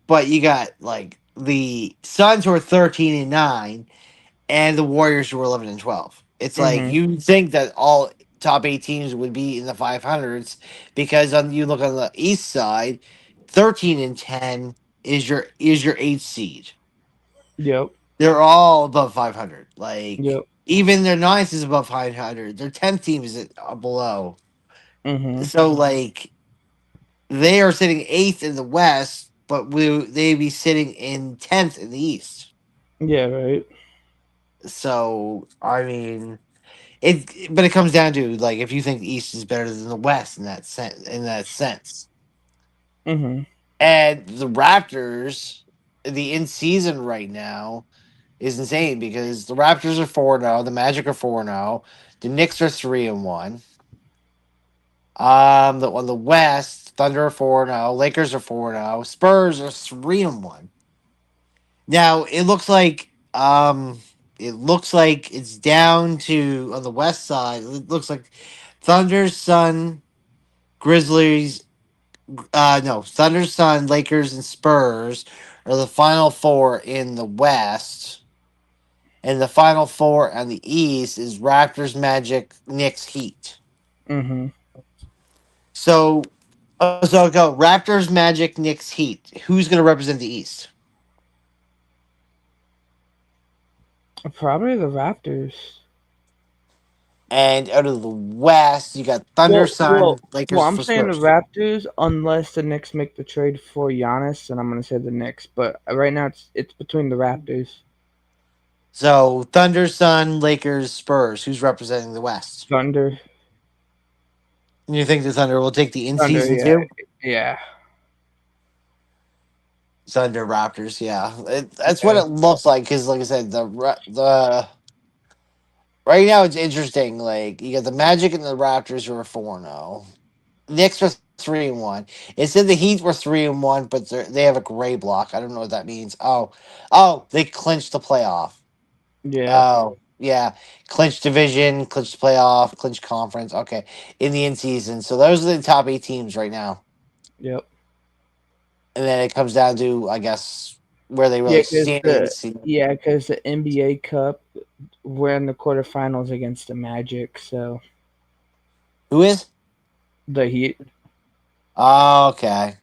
but you got like the Suns who are 13-9 and the Warriors who are 11-12. It's like Hmm. you think that all top eight teams would be in the 500s because you look on the East side, 13-10 is your eighth seed. Yep. They're all above 500. Like Yep. even their ninth is above 500. Their 10th team is below. Hmm. So like they are sitting eighth in the West, but they'd be sitting in 10th in the East. Yeah. Right. So I mean, but it comes down to like if you think the East is better than the West in that sense. In that sense, Hmm. and the Raptors, the in season right now is insane because the Raptors are 4-0, the Magic are 4-0, the Knicks are 3-1. On the West, Thunder are 4-0, Lakers are 4-0, Spurs are 3-1. Now it looks like it's down to on the West side. It looks like Thunder, Sun, Grizzlies. No, Thunder, Sun, Lakers, and Spurs are the final four in the West, and the final four on the East is Raptors, Magic, Knicks, Heat. Hmm. So, so I'll go Raptors, Magic, Knicks, Heat. Who's going to represent the East? Probably the Raptors. And out of the West, you got Thunder, Well, well, Sun, well. Lakers, I'm for saying the Spurs. Raptors, unless the Knicks make the trade for Giannis, and I'm gonna say the Knicks. But right now, it's between the Raptors. So Thunder, Sun, Lakers, Spurs. Who's representing the West? Thunder. And you think the Thunder will take the in Thunder. season Yeah. too? Yeah. Thunder, Raptors. Yeah, that's what Yeah. it looks like. Because, like I said, the right now it's interesting. Like you got the Magic and the Raptors who are 4-0. Knicks are 3-1. It said the Heat were 3-1, but they have a gray block. I don't know what that means. Oh, they clinched the playoff. Yeah. Oh, yeah. Clinch division, clinch playoff, clinch conference. Okay. In the in season. So those are the top eight teams right now. Yep. And then it comes down to, I guess, where they Yeah, really because stand in the the season. yeah, because the NBA Cup, we're in the quarterfinals against the Magic, so Who is? the Heat, Oh, okay.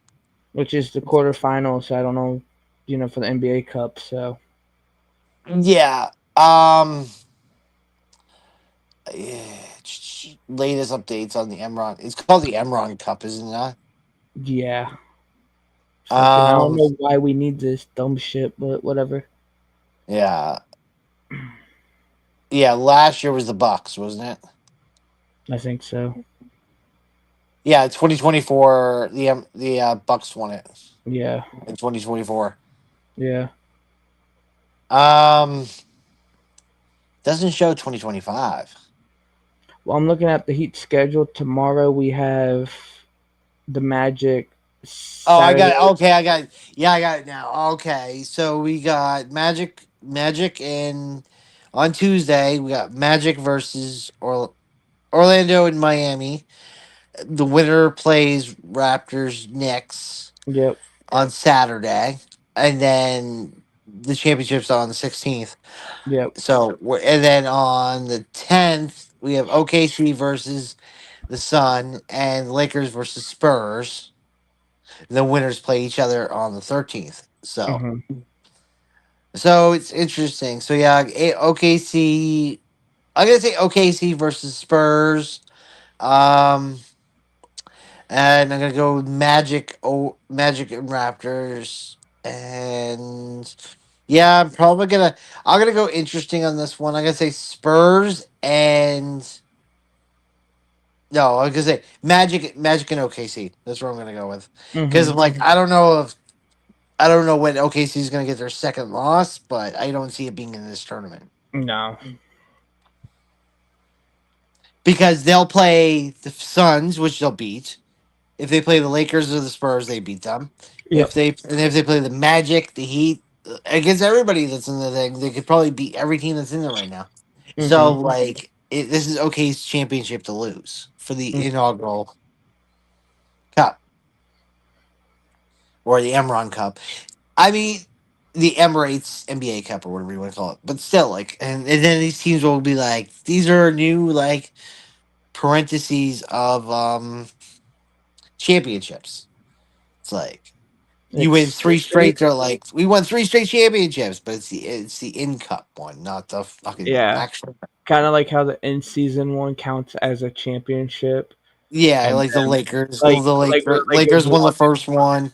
which is the quarterfinals. I don't know, for the NBA Cup. So Yeah. Um yeah, latest updates on the Emron. It's called the Emron Cup, isn't it not? yeah, fucking, I don't Um know why we need this dumb shit, but whatever. yeah. Yeah, last year was the Bucks, wasn't it? I think so. Yeah, 2024 the Bucks won it Yeah, in 2024. yeah. Um, doesn't show 2025. Well, I'm looking at the Heat schedule. Tomorrow we have the Magic. Oh, I got Saturday. it. Okay, I got it. Yeah, I got it now. Okay, so we got Magic in on Tuesday. We got Magic versus Orlando and Miami. The winner plays Raptors Knicks Yep. on Saturday, and then the championships on the 16th. Yep. So and then on the 10th we have OKC versus the Sun and Lakers versus Spurs. The winners play each other on the 13th. Hmm. So it's interesting. So yeah, OKC. I'm gonna say OKC versus Spurs. Um, and I'm gonna go Magic. Oh, Magic and Raptors. And yeah, I'm gonna go interesting on this one. I'm gonna say Spurs and no. I'm gonna say Magic and OKC. That's what I'm gonna go with. Because Hmm. I'm like, I don't know when OKC is gonna get their second loss, but I don't see it being in this tournament No. because they'll play the Suns, which they'll beat. If they play the Lakers or the Spurs, they beat them. Yep. If they play the Magic, the Heat, against everybody that's in the thing, they could probably beat every team that's in there right now. So Hmm. like, this is OK's championship to lose for the inaugural cup or the Emron Cup. I mean, the Emirates NBA Cup or whatever you want to call it, but still, like, and then these teams will be like, these are new like parentheses of championships. It's like you win It's three straight. They're like, we won three straight championships, but it's the in cup one, not the fucking yeah, actual. kind of like how the in season one counts as a championship, Yeah, and like the then Lakers. Well, like the when Lakers Lakers won the won, first one.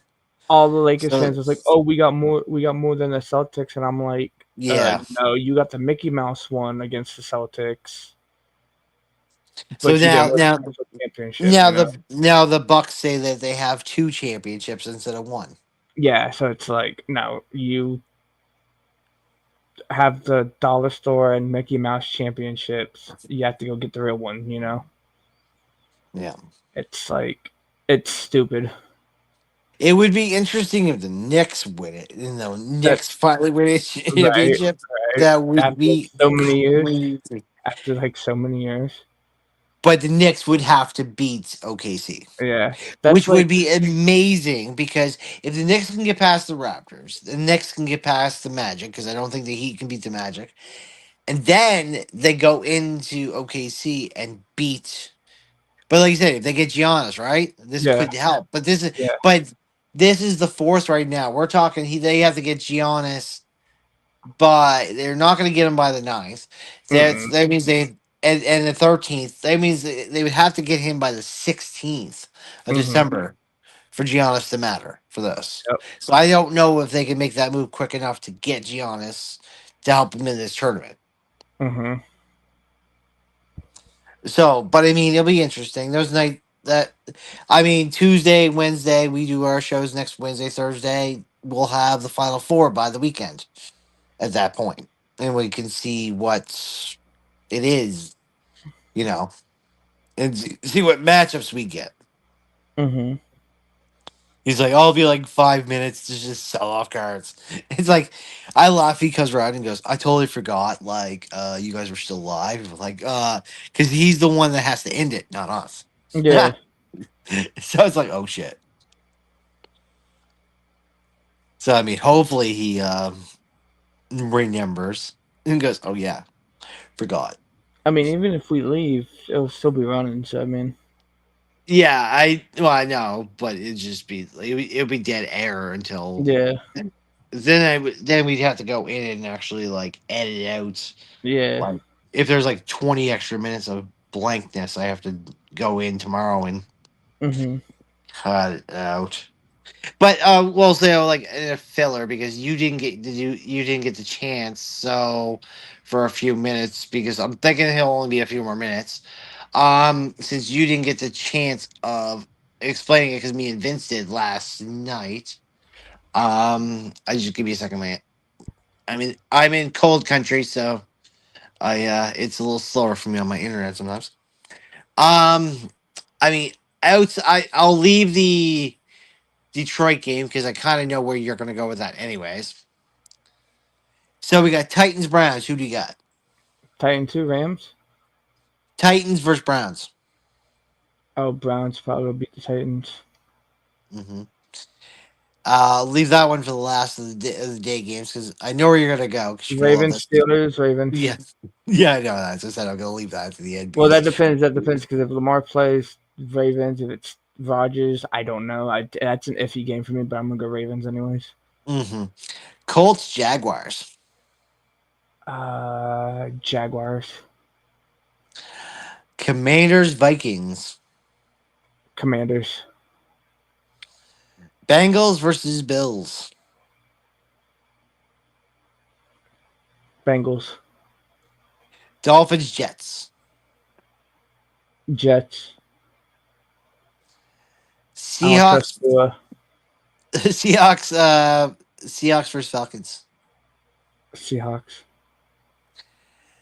all the Lakers So fans was like, "Oh, we got more than the Celtics," and I'm like, yeah. "No, you got the Mickey Mouse one against the Celtics, So but you didn't now win now the actual championship." now the Bucks say that they have two championships instead of one. Yeah, so it's like, no, you have the dollar store and Mickey Mouse championships. You have to go get the real one. Yeah. It's like, it's stupid. It would be interesting if the Knicks win it. That Knicks finally win a right, championship. right. That would After be so many years, crazy. after like so many years. But the Knicks would have to beat OKC, Yeah, that's which would like, be amazing because if the Knicks can get past the Raptors, the Knicks can get past the Magic because I don't think the Heat can beat the Magic. And then they go into OKC and beat. But like you said, if they get Giannis, right, this yeah, could help. yeah. But this is the fourth right now. We're talking. They have to get Giannis, but they're not going to get him by the ninth. Mm-mm. That means and the 13th. That means they would have to get him by the 16th of Mm-hmm. December for Giannis to matter for this. Yep. So I don't know if they can make that move quick enough to get Giannis to help him in this tournament. Mm-hmm. So, but I mean, it'll be interesting. There's night that, I mean, Tuesday, Wednesday, we do our shows next Wednesday, Thursday. We'll have the final four by the weekend at that point, and we can see what it is, you know, and see what matchups we get. Mm-hmm. He's like, I'll be like 5 minutes to just sell off cards. It's like, I laugh. He comes around and goes, I totally forgot, like, you guys were still alive. Like, because he's the one that has to end it, not us. Yeah. So it's like, oh shit. So I mean, hopefully he remembers and goes, oh yeah, forgot. I mean, even if we leave, it'll still be running. So I mean, Yeah, I know, but it'd be dead air until yeah, then we'd have to go in and actually like edit out yeah. like if there's like 20 extra minutes of blankness, I have to go in tomorrow and Mm-hmm. cut it out. But we'll say like a filler because you didn't get the chance. So for a few minutes, because I'm thinking he'll only be a few more minutes. Since you didn't get the chance of explaining it because me and Vince did last night. I just give me a second, man. I mean, I'm in cold country, so I it's a little slower for me on my internet sometimes. Um, I mean, I'll leave the Detroit game because I kind of know where you're going to go with that, anyways. So we got Titans Browns. Who do you got? Titan 2 Rams. Titans versus Browns. Oh, Browns probably will beat the Titans. hmm Leave that one for the last of the day games because I know where you're gonna go because you're gonna love Ravens, this. Steelers, Ravens. Yeah, yeah, I know that. So I said I'm gonna leave that to the end Well, because That depends because if Lamar plays Ravens, if it's Rodgers, I don't know. That's an iffy game for me, but I'm gonna go Ravens anyways. Colts Jaguars, Jaguars, Commanders Vikings, Commanders, Bengals versus Bills, Bengals, Dolphins Jets, Jets. I don't trust Seahawks Tua. Seahawks versus Falcons, Seahawks,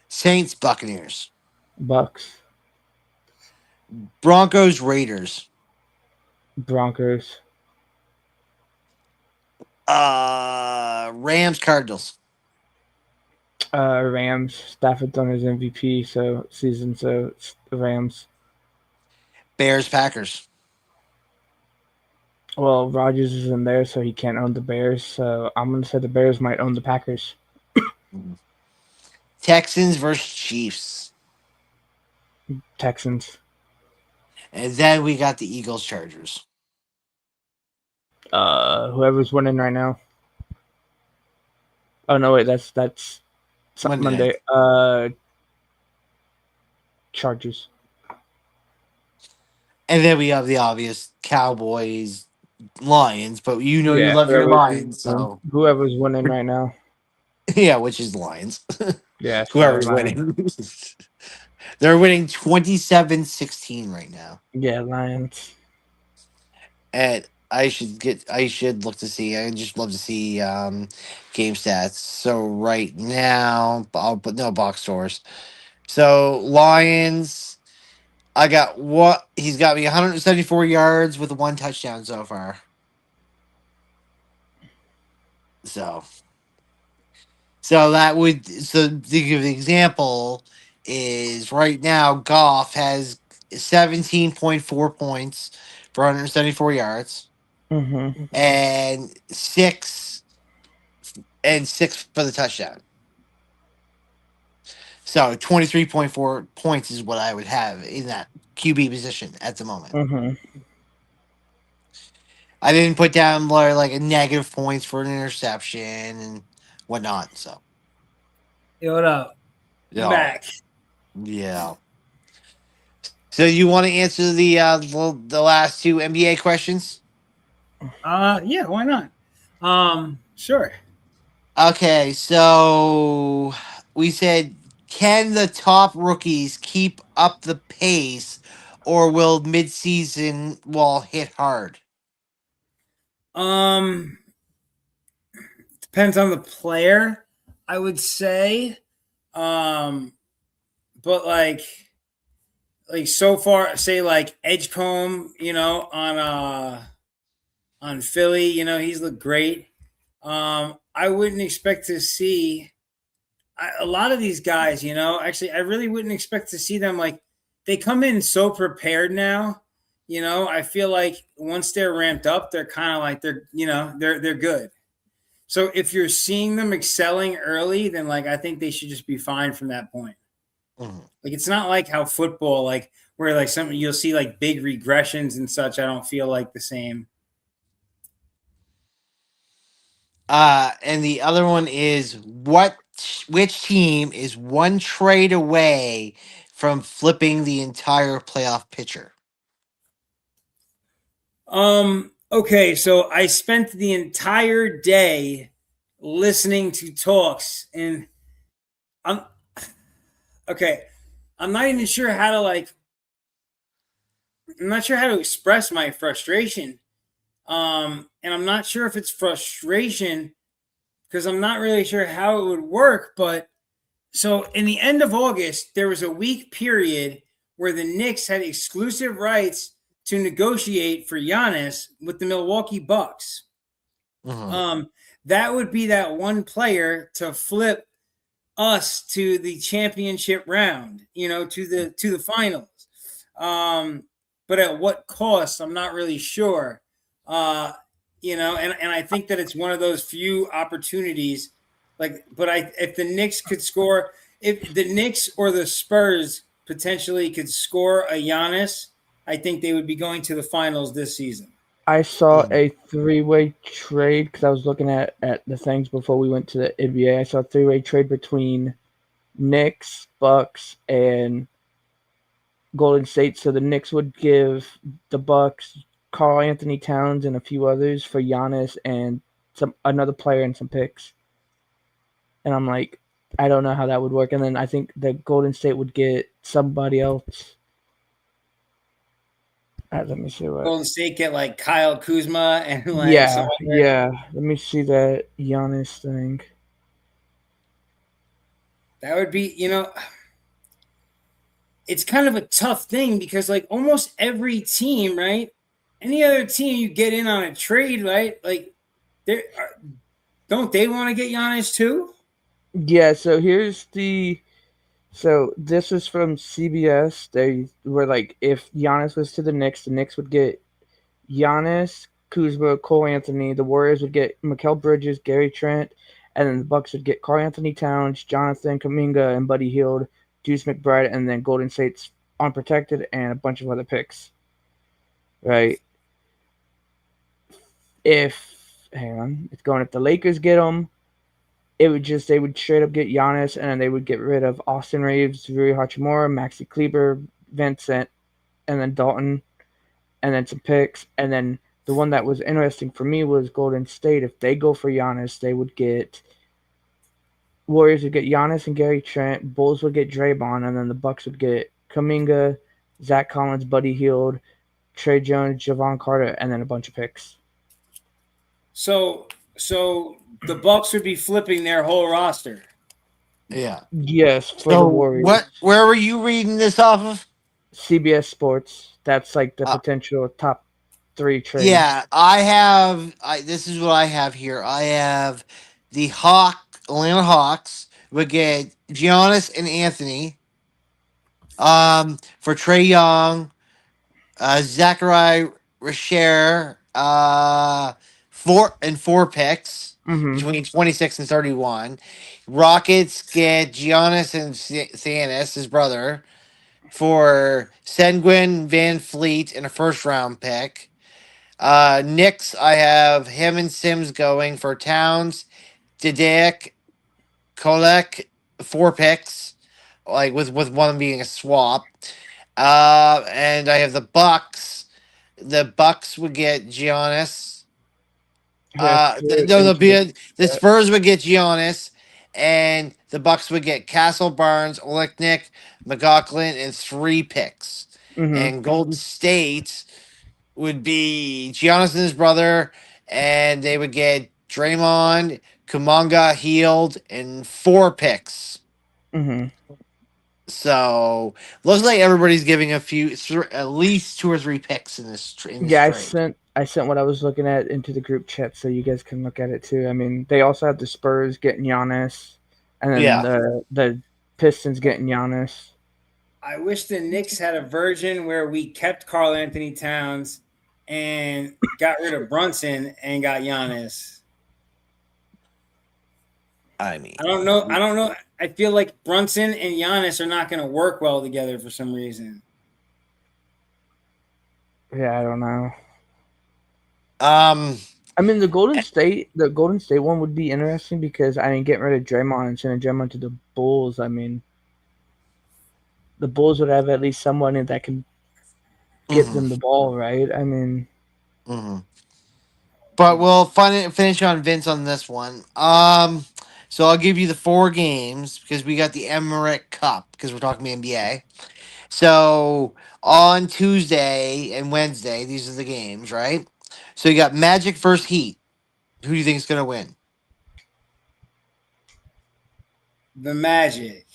Saints Buccaneers, Bucks, Broncos Raiders, Broncos, Rams Cardinals, Rams. Stafford's on his MVP so it's the Rams. Bears Packers, Well, Rodgers isn't there, so he can't own the Bears. So I'm gonna say the Bears might own the Packers. Texans versus Chiefs, Texans. and then we got the Eagles Chargers. Whoever's winning right now. Oh no, wait, that's Monday Monday. Chargers. And then we have the obvious Cowboys, Lions, but you know you Yeah, love your Lions, so whoever's winning right now. yeah, which is Lions. Yeah, sorry, Whoever's Lions. winning. They're winning 27-16 right now. Yeah, Lions. And I should look to see. I just love to see game stats. So right now, I'll put no box scores. So Lions, I got what he's got me 174 yards with one touchdown so far. So to give an example is right now Goff has 17.4 points for 174 yards Mm-hmm. and six for the touchdown. So 23.4 points is what I would have in that QB position at the moment. Mm-hmm. I didn't put down like a negative points for an interception and whatnot. So Yo, what up? I'm yeah, back. yeah. So you want to answer the last two NBA questions? Yeah, why not? Sure. Okay, so we said, can the top rookies keep up the pace, or will midseason wall hit hard? Depends on the player, I would say. Um, but like so far, say like Edgecombe, on Philly, he's looked great. I wouldn't expect to see a lot of these guys, actually, I really wouldn't expect to see them like they come in so prepared now. I feel like once they're ramped up, they're kind of like they're good. So if you're seeing them excelling early, then like I think they should just be fine from that point. Mhm. Like it's not like how football, like where like some you'll see like big regressions and such. I don't feel like the same. And the other one is which team is one trade away from flipping the entire playoff picture? Okay, so I spent the entire day listening to talks and I'm okay. I'm not even sure how to like I'm not sure how to express my frustration. And I'm not sure if it's frustration because I'm not really sure how it would work, but so in the end of August, there was a week period where the Knicks had exclusive rights to negotiate for Giannis with the Milwaukee Bucks. Mhm. That would be that one player to flip us to the championship round, to the finals. But at what cost? I'm not really sure. and I think that it's one of those few opportunities. But if the Knicks could score, if the Knicks or the Spurs potentially could score a Giannis, I think they would be going to the finals this season. I saw Mhm. a three-way trade because I was looking at the things before we went to the NBA. I saw a three-way trade between Knicks, Bucks, and Golden State. So the Knicks would give the Bucks Carl Anthony Towns and a few others for Giannis and some another player and some picks. And I'm like, I don't know how that would work. And then I think the Golden State would get somebody else. Let me see what. Golden State get like Kyle Kuzma and like some Yeah, other. yeah. Let me see that Giannis thing. That would be, it's kind of a tough thing because like almost every team, right? Any other team you get in on a trade, right? Like, they don't they want to get Giannis too? Yeah. So this is from CBS. They were like, if Giannis was to the Knicks would get Giannis, Kuzma, Cole Anthony. The Warriors would get Mikal Bridges, Gary Trent, and then the Bucks would get Karl Anthony Towns, Jonathan Kuminga, and Buddy Hield, Deuce McBride, and then Golden State's unprotected and a bunch of other picks. Right? If hang on, it's going. If the Lakers get them, they would straight up get Giannis, and then they would get rid of Austin Reeves, Rui Hachimura, Maxi Kleber, Vincent, and then Dalton, and then some picks, and then the one that was interesting for me was Golden State. If they go for Giannis, they would get Warriors would get Giannis and Gary Trent, Bulls would get Draymond, and then the Bucks would get Kuminga, Zach Collins, Buddy Hield, Trey Jones, Javon Carter, and then a bunch of picks. So the Bucks would be flipping their whole roster. Yeah. Yes, for So the Warriors. where were you reading this off of? CBS Sports. That's like the Uh, potential top 3 trades. Yeah, this is what I have here. I have the Atlanta Hawks would get Giannis and Anthony. For Trey Young, Zachary Richer, four picks Mm-hmm. between 26 and 31. Rockets get Giannis and Giannis, his brother, for Senguin Van Fleet and a first round pick. Knicks, I have him and Sims going for Towns, Didac, Kolek, four picks, like with one being a swap. And I have the Bucks. The Bucks would get Giannis. The Spurs would get Giannis, and the Bucks would get Castle, Barnes, Olenek, McLaughlin, and three picks. Mm-hmm. And Golden State would be Giannis and his brother, and they would get Draymond, Kuminga, Healed, and four picks. Mm-hmm. So looks like everybody's giving at least two or three picks in this Yeah, trade. I sent what I was looking at into the group chat so you guys can look at it too. I mean, they also have the Spurs getting Giannis, and then Yeah. the Pistons getting Giannis. I wish the Knicks had a version where we kept Karl Anthony Towns and got rid of Brunson and got Giannis. I mean, I don't know. I feel like Brunson and Giannis are not going to work well together for some reason. Yeah, I don't know. I mean, the Golden State one would be interesting because I mean, getting rid of Draymond and sending Draymond to the Bulls. I mean, the Bulls would have at least someone that can get them the ball, right? I mean, but we'll finish on Vince on this one. So I'll give you the 4 games because we got the Emirates Cup because we're talking NBA. So on Tuesday and Wednesday, these are the games, right? So you got Magic versus Heat. Who do you think is going to win? The Magic.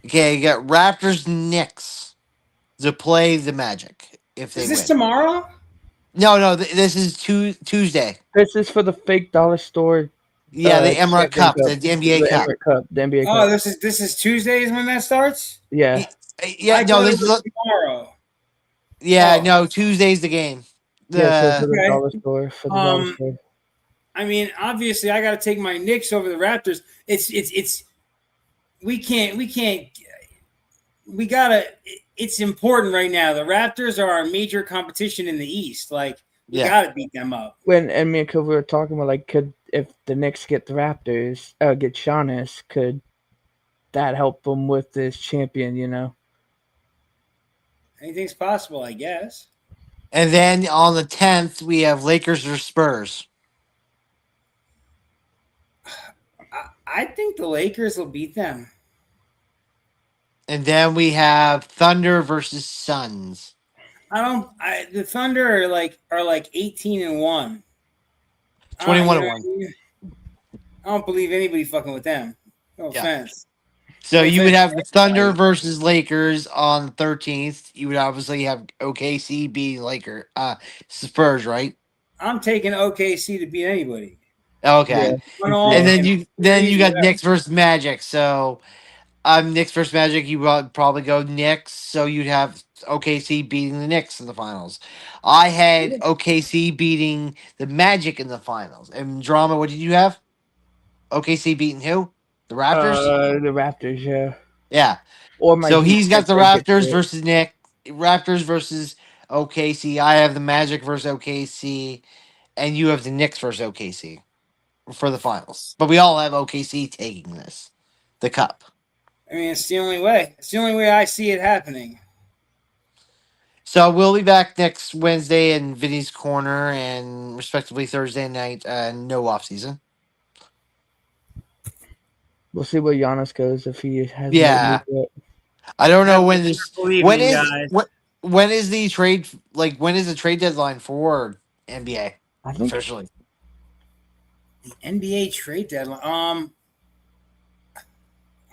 Okay, you got Raptors Knicks to play the Magic if they Is this win. tomorrow? No, this is Tuesday. This is for the fake dollar store. Yeah, the Emirates Cup, the NBA Cup. The NBA Cup. Oh, this is Tuesdays when that starts? Yeah. Yeah, I no, thought this it was is tomorrow. Yeah, no, Tuesday's the game. Yeah, so for the Okay. dollar store. For the dollar store. I mean, obviously, I got to take my Knicks over the Raptors. We gotta. It's important right now. The Raptors are our major competition in the East. Like we gotta beat them up. When and me and Kobe were talking about like, could if the Knicks get the Raptors, get Giannis, could that help them with this champion? You know. Anything's possible, I guess. And then on the 10th, we have Lakers or Spurs. I think the Lakers will beat them. And then we have Thunder versus Suns. The Thunder are like 18-1. 21-1. I don't believe anybody fucking with them. No offense. So No you would offense. have the Thunder versus Lakers on the 13th. You would obviously have OKC beating Spurs, right? I'm taking OKC to beat anybody. Okay. And then you got whatever. Knicks versus Magic. So Knicks versus Magic, you would probably go Knicks. So you'd have OKC beating the Knicks in the finals. I had OKC beating the Magic in the finals. And Drama, what did you have? OKC beating who? The Raptors? The Raptors, yeah. Yeah. Or my So Heat he's got if the they get Raptors to it. versus Raptors versus OKC. I have the Magic versus OKC, and you have the Knicks versus OKC for the finals. But we all have OKC taking the cup. I mean, it's the only way. It's the only way I see it happening. So we'll be back next Wednesday in Vinny's Corner and respectively Thursday night. No off season. We'll see where Giannis goes if he has. Yeah. I don't know when this. Believe When me, is guys. when is the trade? Like when is the trade deadline for NBA I think officially? The NBA trade deadline.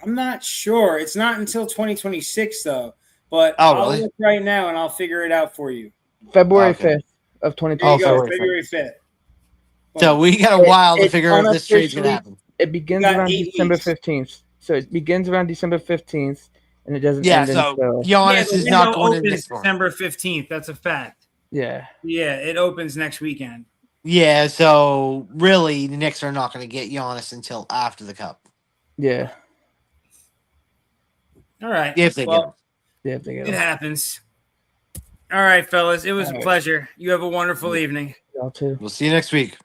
I'm not sure. It's not until 2026 though. But I'll look right now and I'll figure it out for you. February 5th of 2020. There you go, February 5th. So we got a while to figure out if this trade's gonna happen. It begins around December 15th. So it begins around December 15th, and it doesn't end until. Giannis is not going in this December 15th. That's a fact. Yeah. Yeah, it opens next weekend. Yeah, so really, the Knicks are not going to get Giannis until after the Cup. Yeah. All right. If they get him. Yeah, if they get him. It happens. All right, fellas. It was a pleasure. You have a wonderful evening. Y'all too. We'll see you next week.